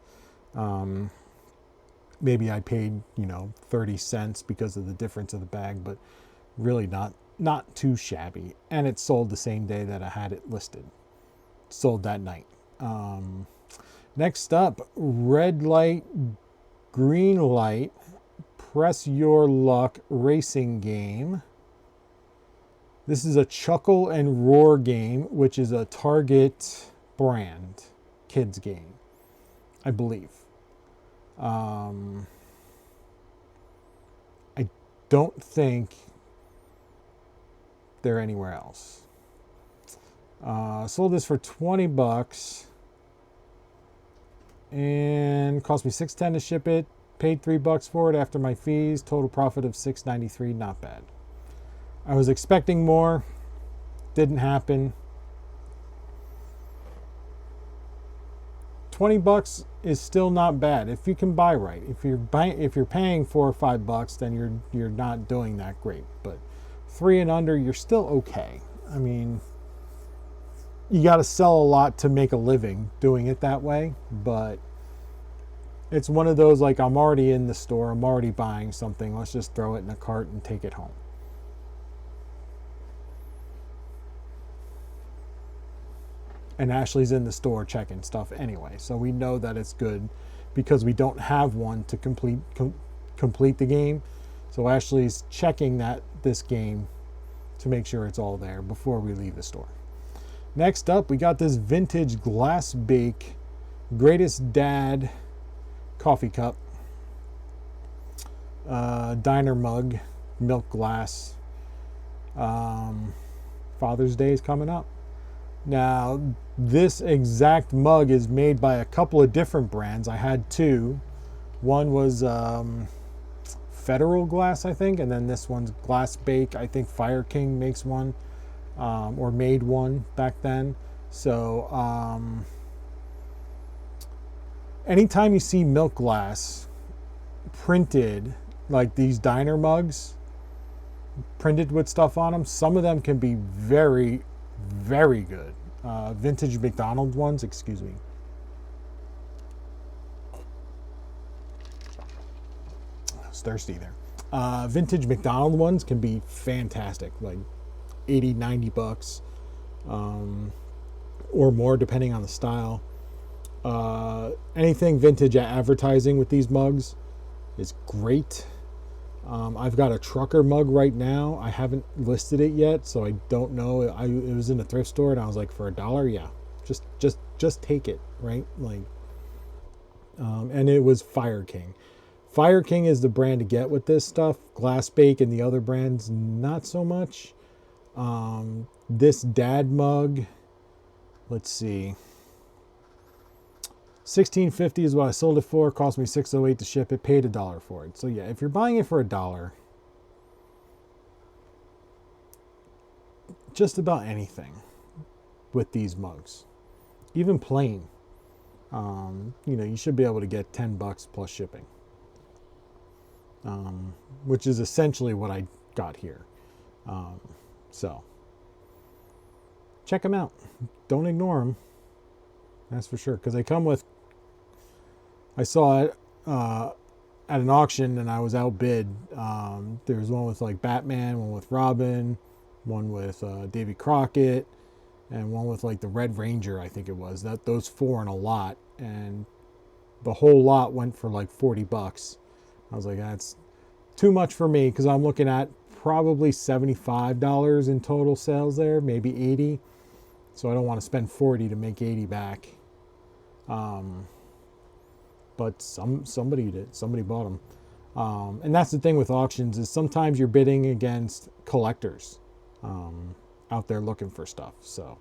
Maybe I paid, 30 cents because of the difference of the bag, but really not too shabby. And it sold the same day that I had it listed. Sold that night. Next up, red light, green light, press your luck racing game. This is a Chuckle and Roar game, which is a Target brand kids game, I believe. I don't think they're anywhere else. Sold this for 20 bucks and cost me $6.10 to ship it. Paid $3 for it after my fees. Total profit of $6.93. Not bad. I was expecting more. Didn't happen. 20 bucks is still not bad if you can buy right. If you're paying $4 or $5, then you're not doing that great. But 3 and under, you're still okay. I mean, you got to sell a lot to make a living doing it that way, but it's one of those, like, I'm already in the store, I'm already buying something, let's just throw it in a cart and take it home. And Ashley's in the store checking stuff anyway, so we know that it's good because we don't have one to complete the game. So Ashley's checking this game to make sure it's all there before we leave the store. Next up, we got this vintage glass bake Greatest Dad coffee cup, diner mug, milk glass. Father's Day is coming up. Now, this exact mug is made by a couple of different brands. I had 2. One was Federal Glass, I think, and then this one's Glass Bake. I think Fire King makes one, or made one back then. So anytime you see milk glass printed, like these diner mugs printed with stuff on them, some of them can be very, very good. Vintage McDonald's ones, excuse me. I was thirsty there. Vintage McDonald's ones can be fantastic, like 80, 90 bucks, or more depending on the style. Anything vintage advertising with these mugs is great. I've got a trucker mug right now. I haven't listed it yet, so I don't know. It was in a thrift store, and I was like, for $1, yeah, just take it, right? Like, and it was Fire King. Fire King is the brand to get with this stuff. Glass Bake and the other brands, not so much. This dad mug, let's see. $16.50 is what I sold it for. Cost me $6.08 to ship it. Paid $1 for it. So yeah, if you're buying it for $1, just about anything with these mugs, even plain, you should be able to get $10 plus shipping, which is essentially what I got here. So check them out. Don't ignore them. That's for sure, because they come with, I saw it at an auction and I was outbid. There's one with like Batman, one with Robin, one with Davy Crockett, and one with like the Red Ranger, I think it was. Those 4 in a lot, and the whole lot went for like $40. I was like, that's too much for me, because I'm looking at probably $75 in total sales there, maybe $80. So I don't want to spend $40 to make $80 back. But somebody did. Somebody bought them. And that's the thing with auctions, is sometimes you're bidding against collectors out there looking for stuff. So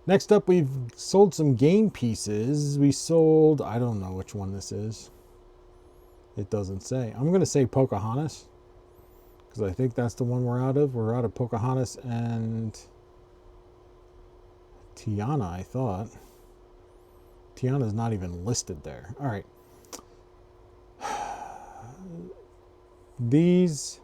next up, we've sold some game pieces. We sold, I don't know which one this is. It doesn't say. I'm going to say Pocahontas, because I think that's the one we're out of. We're out of Pocahontas and Tiana, I thought. Tiana's not even listed there. All right. These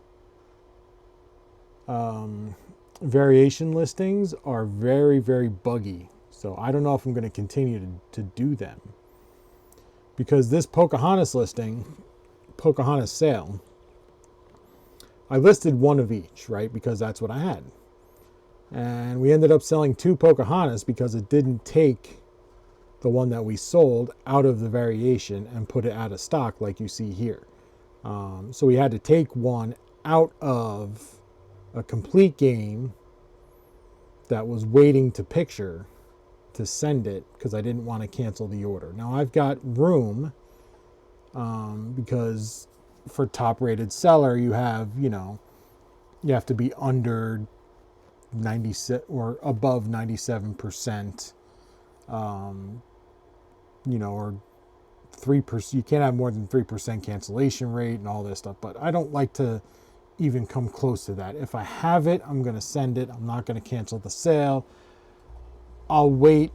variation listings are very, very buggy. So I don't know if I'm going to continue to do them. Because this Pocahontas listing, Pocahontas sale, I listed one of each, right? Because that's what I had. And we ended up selling 2 Pocahontas because it didn't take the one that we sold out of the variation and put it out of stock like you see here. So we had to take one out of a complete game that was waiting to picture to send it because I didn't want to cancel the order. Now I've got room because for top rated seller you have, you have to be under 97 or above 97%, or 3%. You can't have more than 3% cancellation rate and all this stuff. But I don't like to even come close to that. If I have it, I'm going to send it. I'm not going to cancel the sale. I'll wait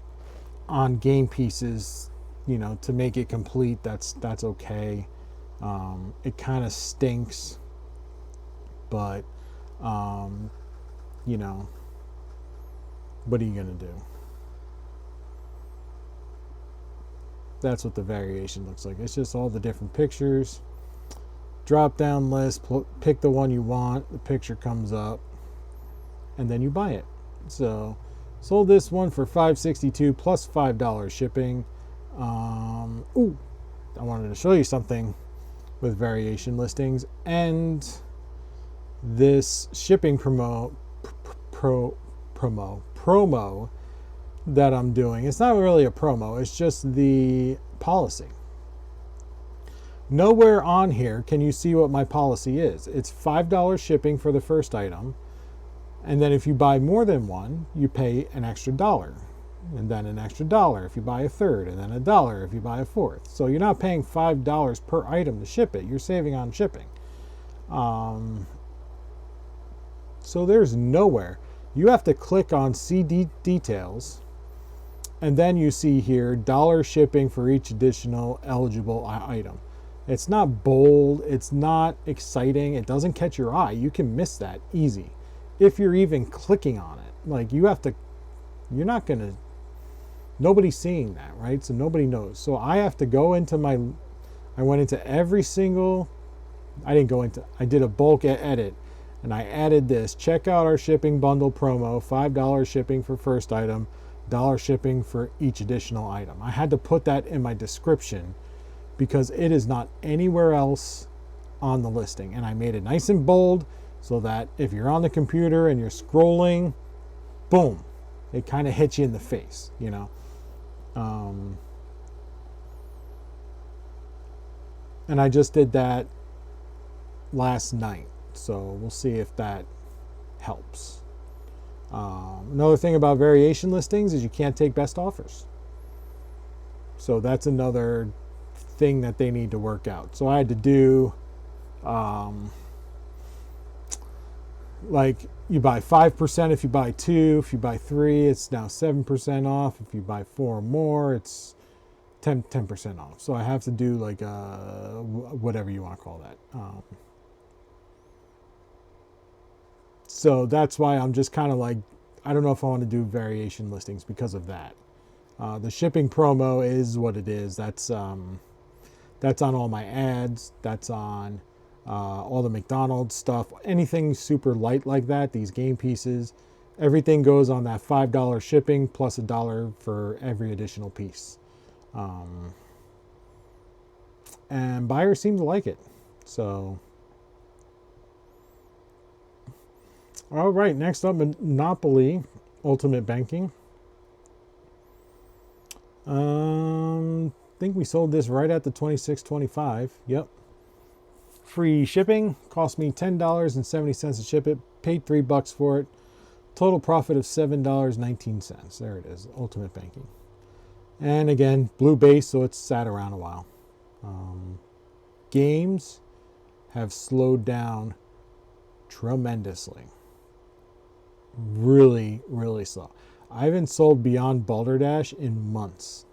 on game pieces, to make it complete. That's okay. It kind of stinks, but what are you going to do? That's what the variation looks like. It's just all the different pictures. Drop down list, pick the one you want, the picture comes up, and then you buy it. So sold this one for $5.62 plus $5 shipping. I wanted to show you something with variation listings and this shipping promo that I'm doing. It's not really a promo, it's just the policy. Nowhere on here can you see what my policy is. It's $5 shipping for the first item, and then if you buy more than one, you pay an extra $1, and then an extra $1 if you buy a third, and then $1 if you buy a fourth. So you're not paying $5 per item to ship it. You're saving on shipping. So there's nowhere. You have to click on see details, and then you see here $1 shipping for each additional eligible item. It's not bold, it's not exciting, it doesn't catch your eye. You can miss that easy if you're even clicking on it. Like nobody's seeing that, right? So nobody knows. So I have to go into I went into every single, I did a bulk edit, and I added this: check out our shipping bundle promo, $5 shipping for first item, $1 shipping for each additional item. I had to put that in my description because it is not anywhere else on the listing. And I made it nice and bold so that if you're on the computer and you're scrolling, boom, it kind of hits you in the face, and I just did that last night, so we'll see if that helps. Another thing about variation listings is you can't take best offers. So that's another thing that they need to work out. So I had to do like you buy 5% if you buy 2, if you buy 3 it's now 7% off, if you buy 4 or more it's 10% off. So I have to do like whatever you want to call that. So that's why I'm just kind of like, I don't know if I want to do variation listings because of that. The shipping promo is what it is. That's on all my ads. That's on all the McDonald's stuff. Anything super light like that, these game pieces, everything goes on that $5 shipping plus $1 for every additional piece. And buyers seem to like it. So, all right, next up, Monopoly Ultimate Banking. I think we sold this right at the $26.25. Yep. Free shipping. Cost me $10.70 to ship it. Paid $3 for it. Total profit of $7.19. There it is. Ultimate Banking. And again, blue base, so it's sat around a while. Games have slowed down tremendously. Really, really slow. I haven't sold Beyond Balderdash in months.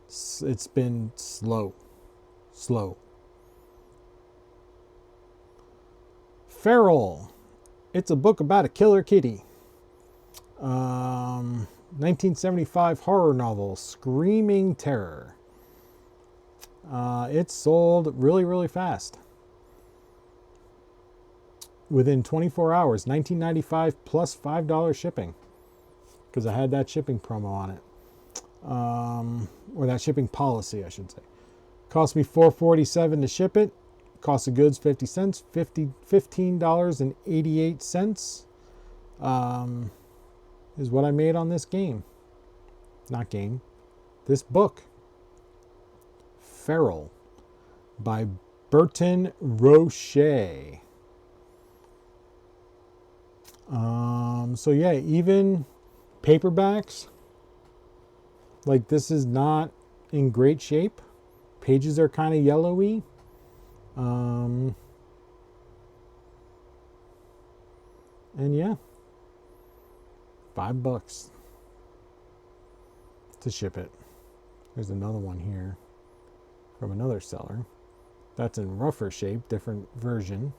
It's been slow. Feral. It's a book about a killer kitty. 1975 horror novel, Screaming Terror. It sold really, really fast. Within 24 hours, $19.95 plus $5 shipping. Because I had that shipping promo on it. Or that shipping policy, I should say. Cost me $4.47 to ship it. Cost of goods 50 cents, $15.88 is what I made on this game. Not game. This book. Feral by Burton Roche. So yeah, even paperbacks, like this is not in great shape. Pages are kind of yellowy. And yeah, $5 to ship it. There's another one here from another seller. That's in rougher shape, different version.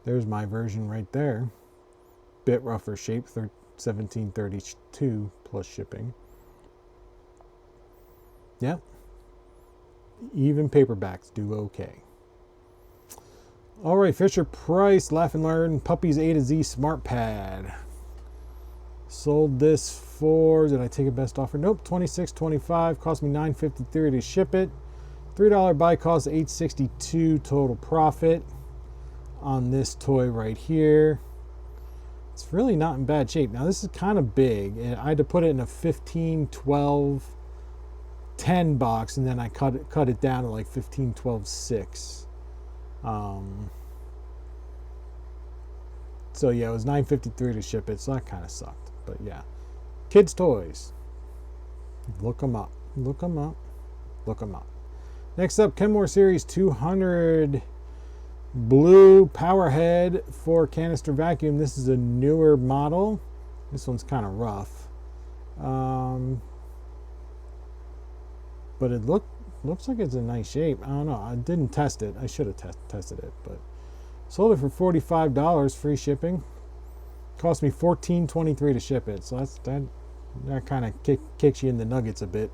There's my version right there. Bit rougher shape, $17.32 plus shipping. Yep. Even paperbacks do okay. All right, Fisher Price, Laugh and Learn, Puppies A to Z Smart Pad. Sold this for, did I take a best offer? Nope, $26.25. Cost me $9.53 to ship it. $3 buy cost, $8.62 total profit on this toy right here. It's really not in bad shape. Now this is kind of big, and I had to put it in a 15, 12, 10 box, and then I cut it down to like 15, 12, 6. So yeah, it was $9.53 to ship it, so that kind of sucked. But yeah, kids toys. Look them up. Look them up. Look them up. Next up, Kenmore Series 200 blue power head for canister vacuum. This is a newer model. This one's kind of rough. But it looks like it's in nice shape. I don't know. I didn't test it. I should have tested it, but sold it for $45, free shipping. Cost me $14.23 to ship it. So that kind of kicks you in the nuggets a bit.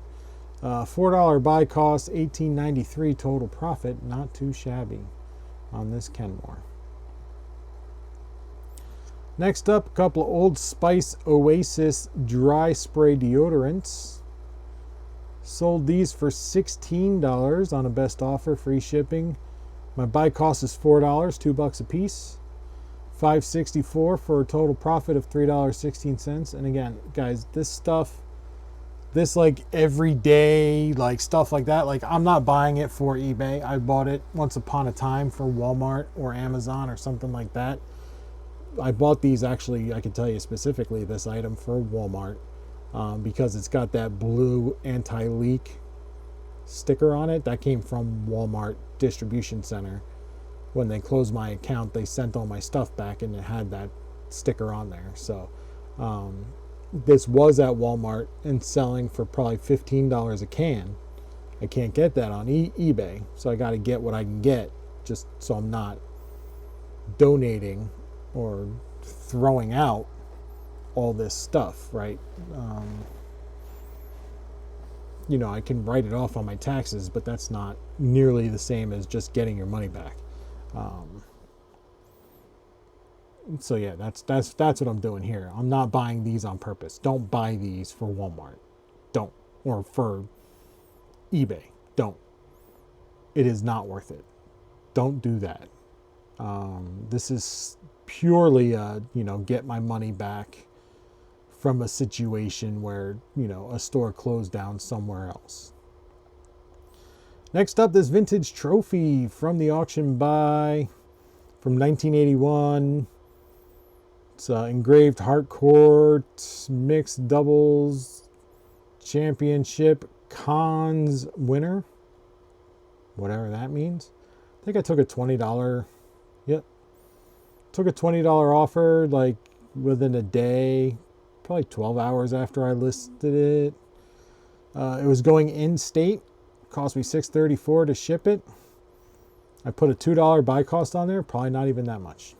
$4 buy cost, $18.93 total profit. Not too shabby on this Kenmore. Next up, a couple of Old Spice Oasis dry spray deodorants. Sold these for $16 on a best offer, free shipping. My buy cost is $4, $2 a piece. $5.64 for a total profit of $3.16. And again, guys, this stuff, this like everyday like stuff like that, like I'm not buying it for eBay. I bought it once upon a time for Walmart or Amazon or something like that. I bought these, actually, I can tell you specifically this item for Walmart because it's got that blue anti-leak sticker on it. That came from Walmart distribution center. When they closed my account, they sent all my stuff back and it had that sticker on there. So this was at Walmart and selling for probably $15 a can. I can't get that on eBay, so I got to get what I can get, just so I'm not donating or throwing out all this stuff, right? You know, I can write it off on my taxes, but that's not nearly the same as just getting your money back. So yeah, that's what I'm doing here. I'm not buying these on purpose. Don't buy these for Walmart. Don't. Or for eBay. Don't. It is not worth it. Don't do that. This is purely get my money back from a situation where, a store closed down somewhere else. Next up, this vintage trophy from the auction buy from 1981. It's engraved hardcourt mixed doubles championship cons winner. Whatever that means. I think I took a $20. Yep. Took a $20 offer like within a day, probably 12 hours after I listed it. It was going in state. Cost me $6.34 to ship it. I put a $2 buy cost on there, probably not even that much.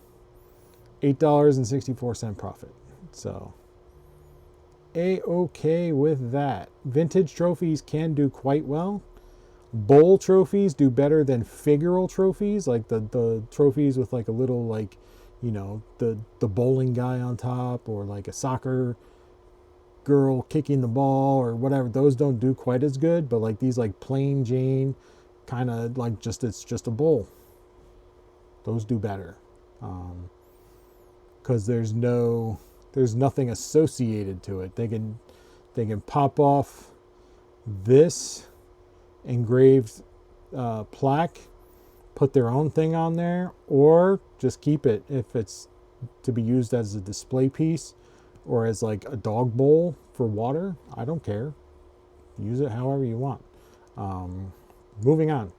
$8.64 profit. So A-okay with that. Vintage trophies can do quite well. Bowl trophies do better than figural trophies, like the trophies with like a little like, the bowling guy on top, or like a soccer girl kicking the ball or whatever. Those don't do quite as good, but like these like plain Jane kind of like it's just a bowl. Those do better. Because there's nothing associated to it. They can pop off this engraved plaque, put their own thing on there, or just keep it if it's to be used as a display piece or as like a dog bowl for water. I don't care. Use it however you want. Moving on.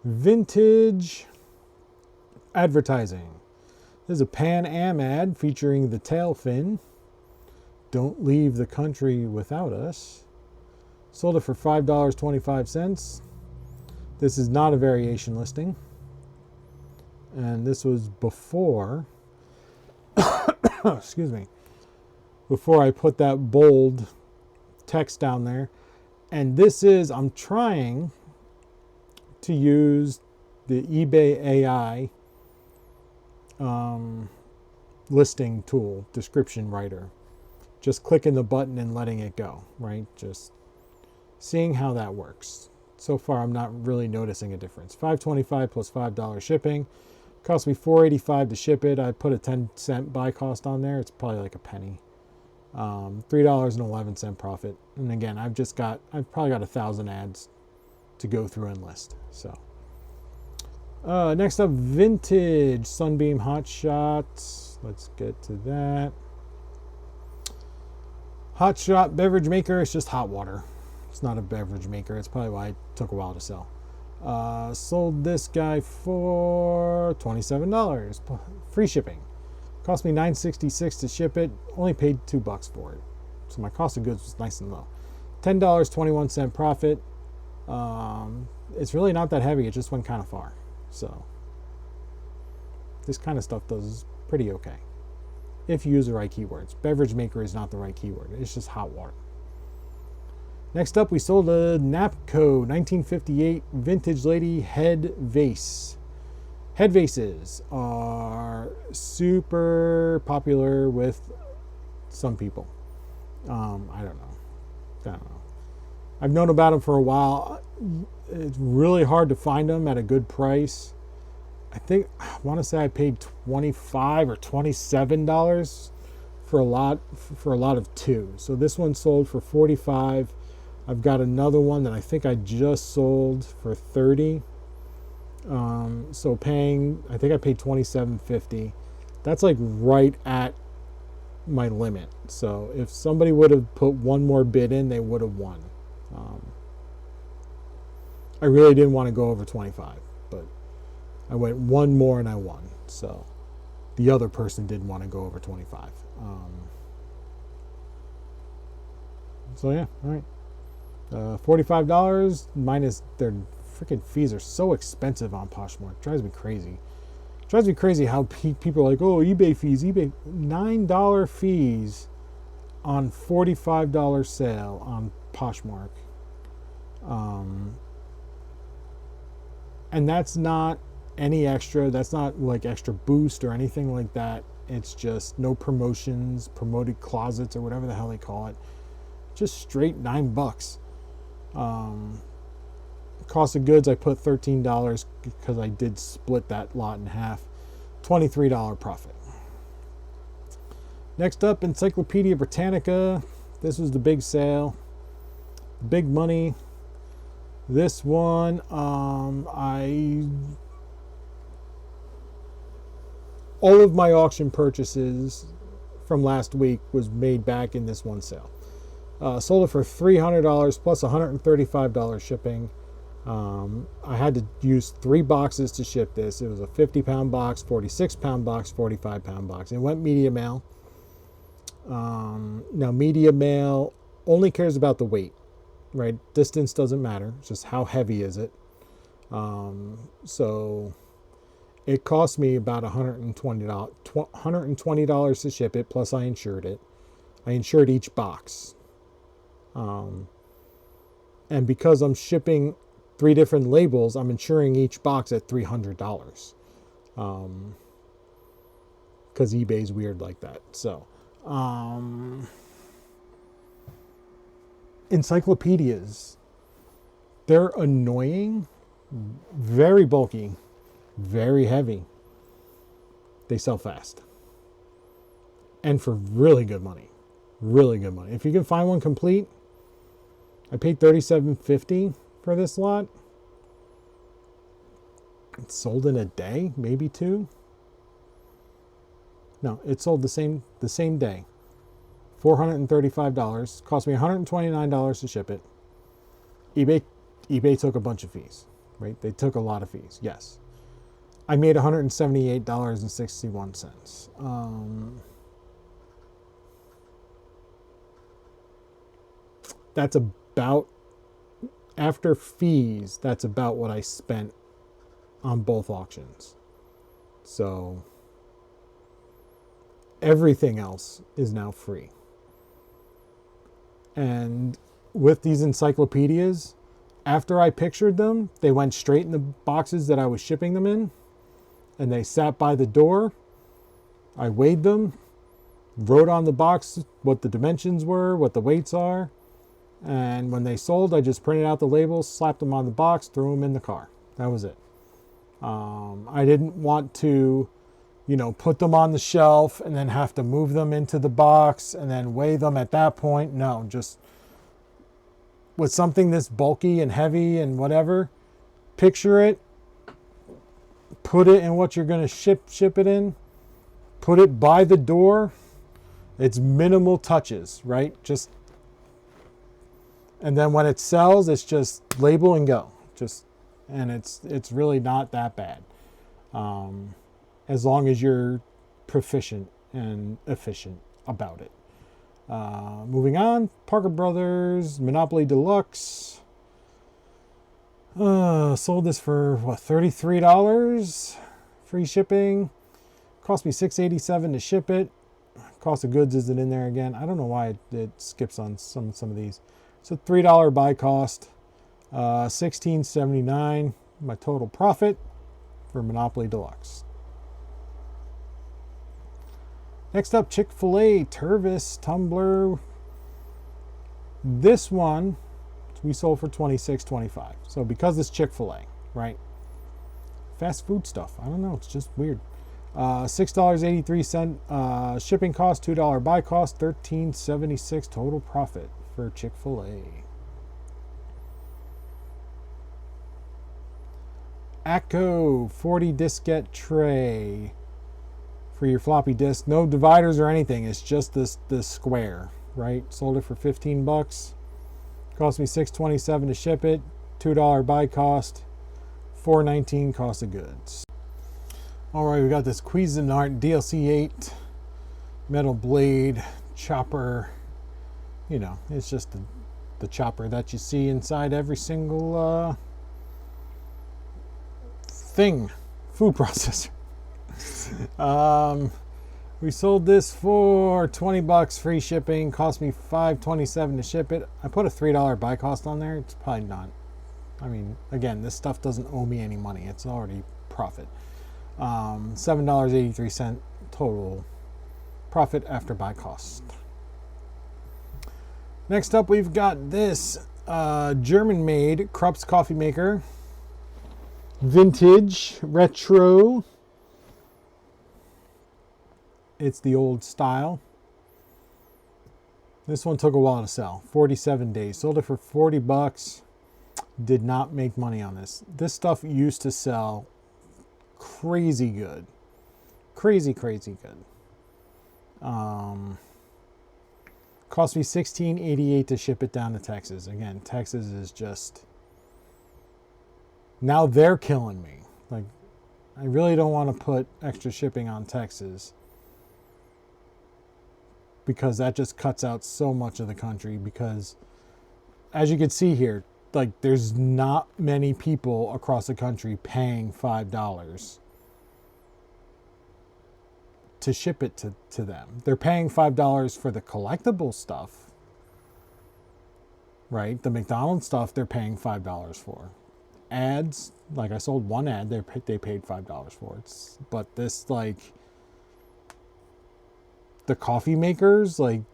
Vintage advertising. There's a Pan Am ad featuring the tail fin. Don't leave the country without us. Sold it for $5.25. This is not a variation listing. And this was before, excuse me, before I put that bold text down there. And this is, I'm trying to use the eBay AI listing tool, description writer. Just clicking the button and letting it go, right? Just seeing how that works. So far, I'm not really noticing a difference. $5.25 plus $5 shipping. Cost me $4.85 to ship it. I put a 10-cent buy cost on there. It's probably like a penny. $3.11 profit. And again, I've probably got 1,000 ads to go through and list. So next up, vintage Sunbeam Hot Shots. Let's get to that. Hot Shot beverage maker. It's just hot water. It's not a beverage maker. It's probably why it took a while to sell. Sold this guy for $27. Free shipping. Cost me $9.66 to ship it. Only paid $2 for it. So my cost of goods was nice and low. $10.21 profit. It's really not that heavy. It just went kind of far. So this kind of stuff does pretty okay if you use the right keywords. Beverage maker is not the right keyword. It's just hot water. Next up, we sold a Napco 1958 Vintage Lady head vase. Head vases are super popular with some people. I don't know. I've known about them for a while. It's really hard to find them at a good price. I want to say I paid $25 or $27 for a lot of two. So this one sold for $45. I've got another one that I think I just sold for $30. So I think I paid $27.50. That's like right at my limit. So if somebody would have put one more bid in, they would have won. I really didn't want to go over 25, but I went one more and I won. So the other person didn't want to go over 25. So yeah, all right. $45 minus their freaking fees are so expensive on Poshmark. It drives me crazy. It drives me crazy how people are like, oh, eBay fees, eBay. $9 fees on $45 sale on Poshmark. And that's not any extra. That's not like extra boost or anything like that. It's just no promotions, promoted closets or whatever the hell they call it. Just straight $9. Cost of goods, I put $13 because I did split that lot in half. $23 profit. Next up, Encyclopedia Britannica. This was the big sale. Big money. This one, all of my auction purchases from last week was made back in this one sale. Sold it for $300 plus $135 shipping. I had to use 3 boxes to ship this. It was a 50-pound box, 46-pound box, 45-pound box. It went media mail. Now, media mail only cares about the weight, right? Distance doesn't matter. It's just how heavy is it. So it cost me about $120 to ship it, plus I insured it. I insured each box. And because I'm shipping 3 different labels, I'm insuring each box at $300. Because eBay's weird like that. So, encyclopedias, they're annoying very bulky, very heavy. They sell fast. And for really good money. Really good money. If you can find one complete, I paid $37.50 for this lot. It sold in a day, maybe two. No, it sold the same day. $435. Cost me $129 to ship it. eBay took a bunch of fees, right? They took a lot of fees, yes. I made $178.61. That's about, after fees, that's about what I spent on both auctions. So everything else is now free. And with these encyclopedias, after I pictured them, they went straight in the boxes that I was shipping them in, and they sat by the door. I weighed them, wrote on the box what the dimensions were, what the weights are, and when they sold, I just printed out the labels, slapped them on the box, threw them in the car. That was it. I didn't want to, put them on the shelf and then have to move them into the box and then weigh them at that point. No, just with something this bulky and heavy and whatever, picture it, put it in what you're going to ship it in, put it by the door. It's minimal touches, right? And then when it sells, it's just label and go. And it's really not that bad. As long as you're proficient and efficient about it. Moving on, Parker Brothers Monopoly Deluxe. Sold this for $33, free shipping. Cost me $6.87 to ship it. Cost of goods isn't in there again. I don't know why it skips on some of these. So $3 buy cost, $16.79. My total profit for Monopoly Deluxe. Next up, Chick-fil-A Tervis Tumbler. This one we sold for $26.25. So because it's Chick-fil-A, right? Fast food stuff. I don't know. It's just weird. $6.83 shipping cost, $2 buy cost, $13.76 total profit for Chick-fil-A. Atco 40 diskette tray for your floppy disk. No dividers or anything. It's just this square, right? Sold it for $15. Cost me $6.27 to ship it. $2 buy cost, $4.19 cost of goods. All right, we got this Cuisinart DLC8 metal blade chopper. It's just the chopper that you see inside every single thing, food processor. We sold this for $20, free shipping. Cost me $5.27 to ship it. I put a $3 buy cost on there. It's probably not. Again, this stuff doesn't owe me any money. It's already profit. $7.83 total profit after buy cost. Next up, we've got this German-made Krups coffee maker. Vintage, retro. It's the old style. This one took a while to sell. 47 days. Sold it for $40. Did not make money on this. This stuff used to sell crazy good. Crazy good. Cost me $16.88 to ship it down to Texas. Again, Texas is just... Now they're killing me. I really don't want to put extra shipping on Texas, because that just cuts out so much of the country. Because as you can see here, there's not many people across the country paying $5 to ship it to them. They're paying $5 for the collectible stuff, right? The McDonald's stuff they're paying $5 for. Ads, I sold one ad, they paid $5 for it. But this, the coffee makers, they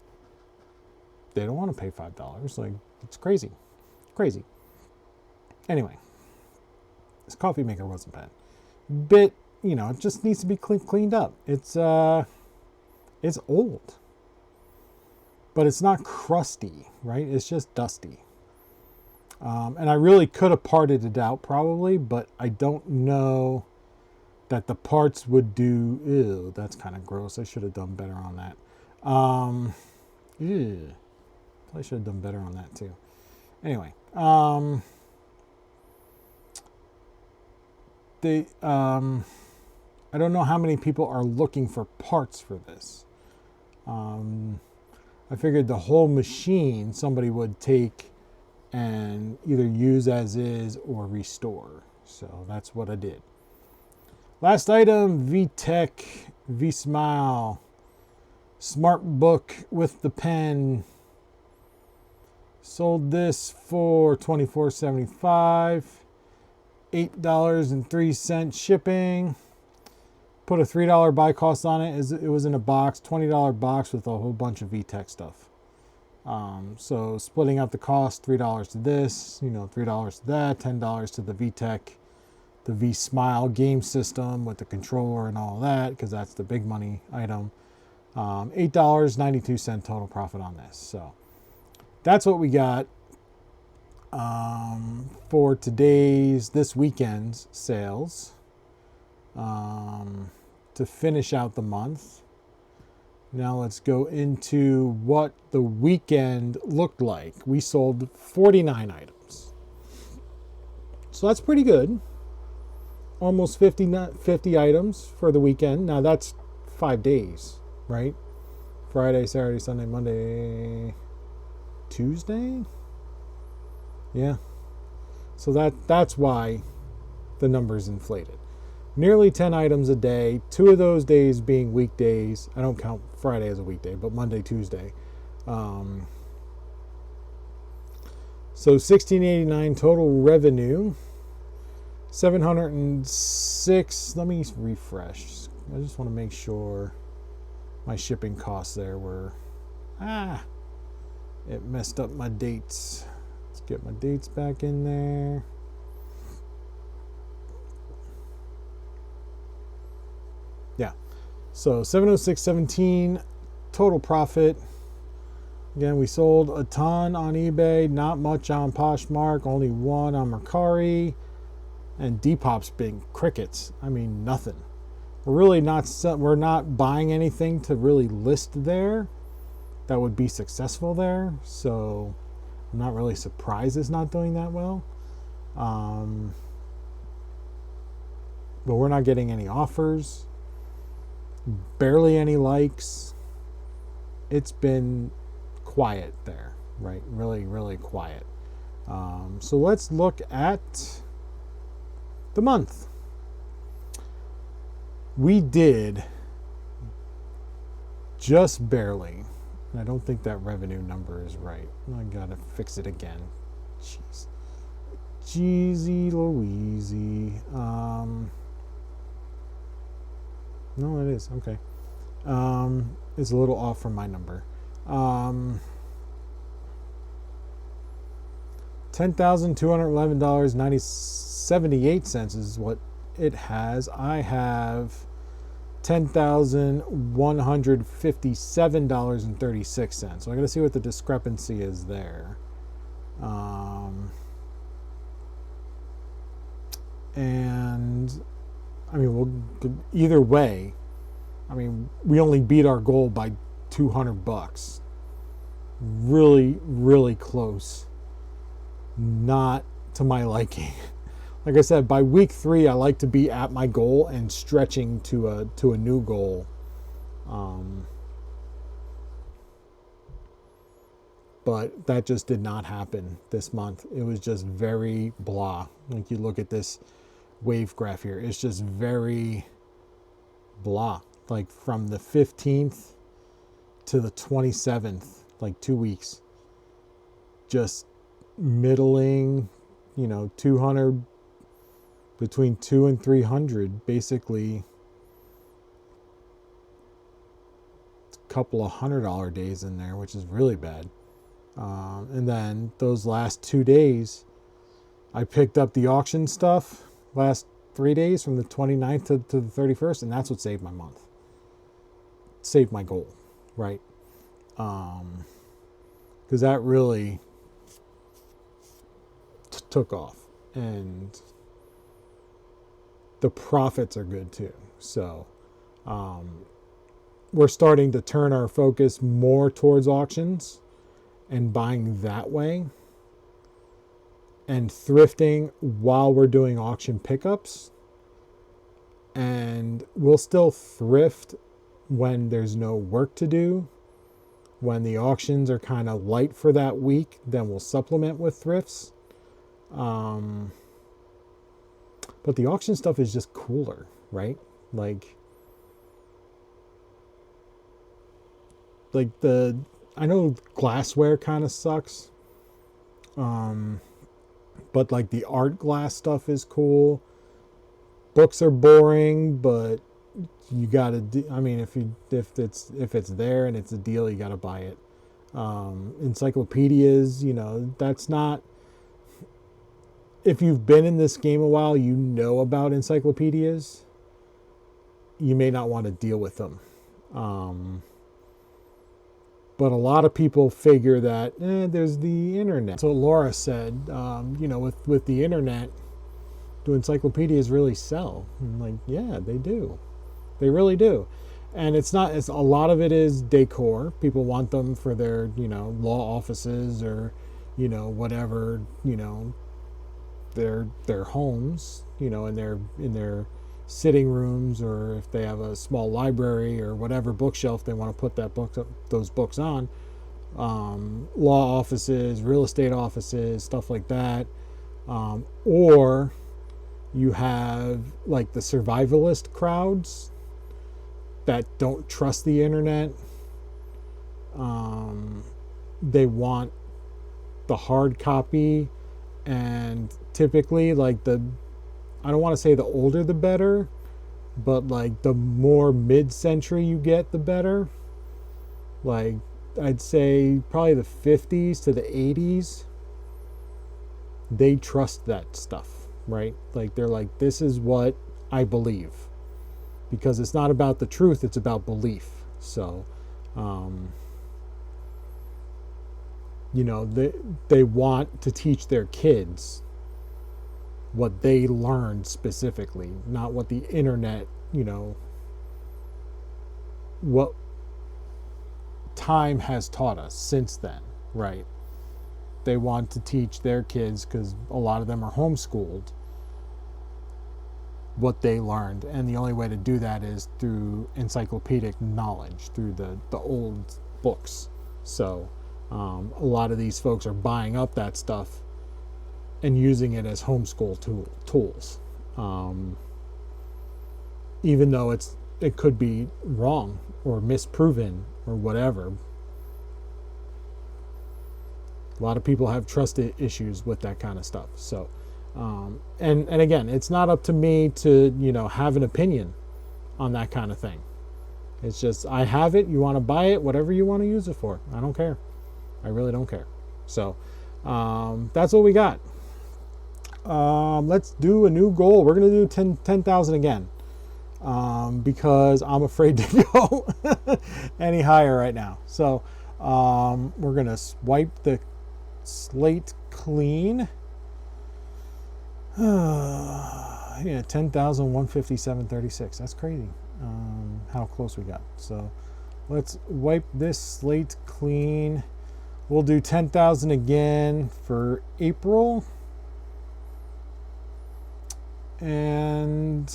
don't want to pay $5. It's crazy. Anyway, This coffee maker wasn't bad. Bit, it just needs to be cleaned up. It's old, but it's not crusty, right? It's just dusty. And I really could have parted it out probably, but I don't know that the parts would do. Ew, that's kind of gross. I should have done better on that. Ew, probably should have done better on that too. Anyway, I don't know how many people are looking for parts for this. I figured the whole machine somebody would take and either use as is or restore. So that's what I did. Last item, VTech, V-Smile, Smart Book with the pen. Sold this for $24.75, $8.03 shipping. Put a $3 buy cost on it. It was in a box, $20 box with a whole bunch of VTech stuff. So splitting out the cost, $3 to this, $3 to that, $10 to the VTech, the V-Smile game system with the controller and all that, because that's the big money item. $8.92 total profit on this. So that's what we got for this weekend's sales to finish out the month. Now let's go into what the weekend looked like. We sold 49 items. So that's pretty good. Almost 50 items for the weekend. Now that's 5 days, right? Friday, Saturday, Sunday, Monday, Tuesday? Yeah. So that's why the number's inflated. Nearly 10 items a day, 2 of those days being weekdays. I don't count Friday as a weekday, but Monday, Tuesday. So $16.89 total revenue. 706. Let me refresh. I just want to make sure my shipping costs there were. It messed up my dates. Let's get my dates back in there. Yeah. So 706.17 total profit. Again, we sold a ton on eBay, not much on Poshmark, only one on Mercari, and Depop's been crickets. I mean, nothing. We're not buying anything to really list there that would be successful there. So I'm not really surprised it's not doing that well. But we're not getting any offers. Barely any likes. It's been quiet there, right? Really, really quiet. So let's look at the month. We did just barely. And I don't think that revenue number is right. I gotta fix it again. Jeez. Jeezy Louise. No, it is. Okay. It's a little off from my number. $10,211.78 is what it has. I have $10,157.36. So I got to see what the discrepancy is there. And I mean, either way, I mean, we only beat our goal by $200. Really, really close. Not to my liking. Like I said, by week 3, I like to be at my goal and stretching to a new goal. But that just did not happen this month. It was just very blah. Like you look at this wave graph here, it's just very blah. Like from the 15th to the 27th, like 2 weeks, just middling, 200, between 200 and 300, basically a couple of $100 days in there, which is really bad. And then those last 2 days, I picked up the auction stuff, last 3 days from the 29th to the 31st, and that's what saved my month. Saved my goal, right? Because that really took off, and the profits are good too. So we're starting to turn our focus more towards auctions and buying that way, and thrifting while we're doing auction pickups. And we'll still thrift when there's no work to do. When the auctions are kind of light for that week, then we'll supplement with thrifts. But the auction stuff is just cooler, right? Like I know glassware kind of sucks. But like the art glass stuff is cool. Books are boring, but you gotta I mean, if it's there and it's a deal, you gotta buy it. Encyclopedias, that's not, if you've been in this game a while, you know about encyclopedias. You may not want to deal with them. But a lot of people figure that there's the internet. So Laura said, with the internet, do encyclopedias really sell? I'm like, yeah, they do. They really do. And it's a lot of it is decor. People want them for their, law offices or, whatever, their homes, in their sitting rooms, or if they have a small library or whatever bookshelf they want to put those books on. Law offices, real estate offices, stuff like that. Or you have like the survivalist crowds that don't trust the internet. They want the hard copy, and typically like I don't want to say the older the better, but like the more mid-century you get, the better. Like I'd say probably the 50s to the 80s, they trust that stuff, right? Like they're like, this is what I believe, because it's not about the truth, it's about belief. So they want to teach their kids what they learned specifically, not what the internet, what time has taught us since then, right? They want to teach their kids, because a lot of them are homeschooled, what they learned. And the only way to do that is through encyclopedic knowledge, through the old books. So a lot of these folks are buying up that stuff and using it as homeschool tools, even though it could be wrong or misproven or whatever. A lot of people have trust issues with that kind of stuff. So, and again, it's not up to me to have an opinion on that kind of thing. It's just, I have it. You want to buy it, whatever you want to use it for. I don't care. I really don't care. So, that's what we got. Let's do a new goal. We're going to do 10,000 again, because I'm afraid to go any higher right now. So we're going to wipe the slate clean. Yeah, 10,157.36. That's crazy how close we got. So let's wipe this slate clean. We'll do 10,000 again for April. And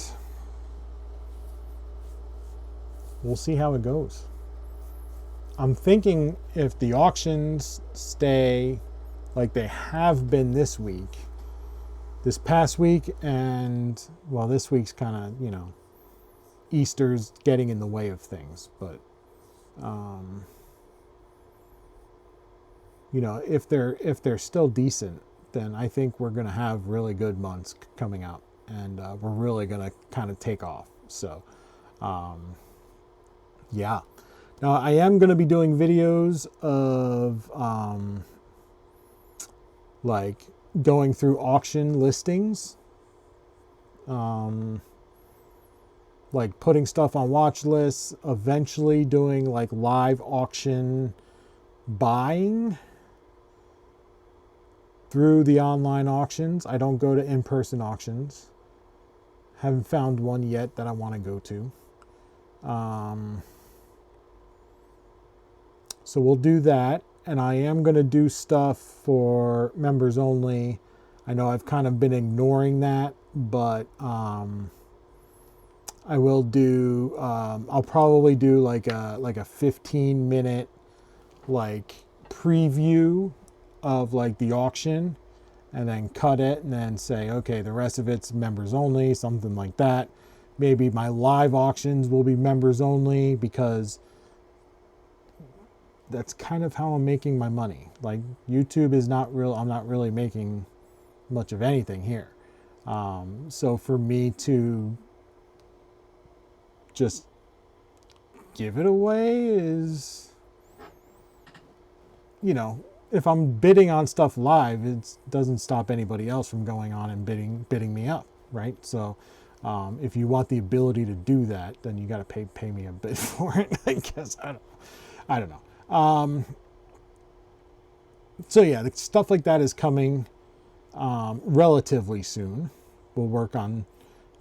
we'll see how it goes. I'm thinking if the auctions stay like they have been this past week, and well, this week's kind of, Easter's getting in the way of things, but if they're still decent, then I think we're going to have really good months coming out, and we're really going to kind of take off. So yeah. Now I am going to be doing videos of like going through auction listings Like putting stuff on watch lists, eventually doing like live auction buying through the online auctions. I don't go to in-person auctions. Haven't found one yet that I want to go to. So we'll do that. And I am going to do stuff for members only. I know I've kind of been ignoring that, but I will do, I'll probably do like a 15-minute like preview of like the auction, and then cut it and then say, okay, the rest of it's members only, something like that. Maybe my live auctions will be members only, because that's kind of how I'm making my money. Like YouTube is not real, I'm not really making much of anything here. So for me to just give it away is, you know, if I'm bidding on stuff live, it doesn't stop anybody else from going on and bidding me up, right? So if you want the ability to do that, then you got to pay me a bit for it, I guess. I don't know. So yeah, the stuff like that is coming relatively soon. We'll work on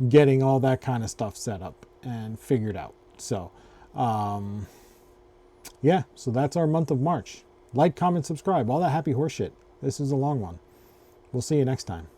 getting all that kind of stuff set up and figured out. So yeah, so that's our month of March. Like, comment, subscribe, all that happy horse shit. This is a long one. We'll see you next time.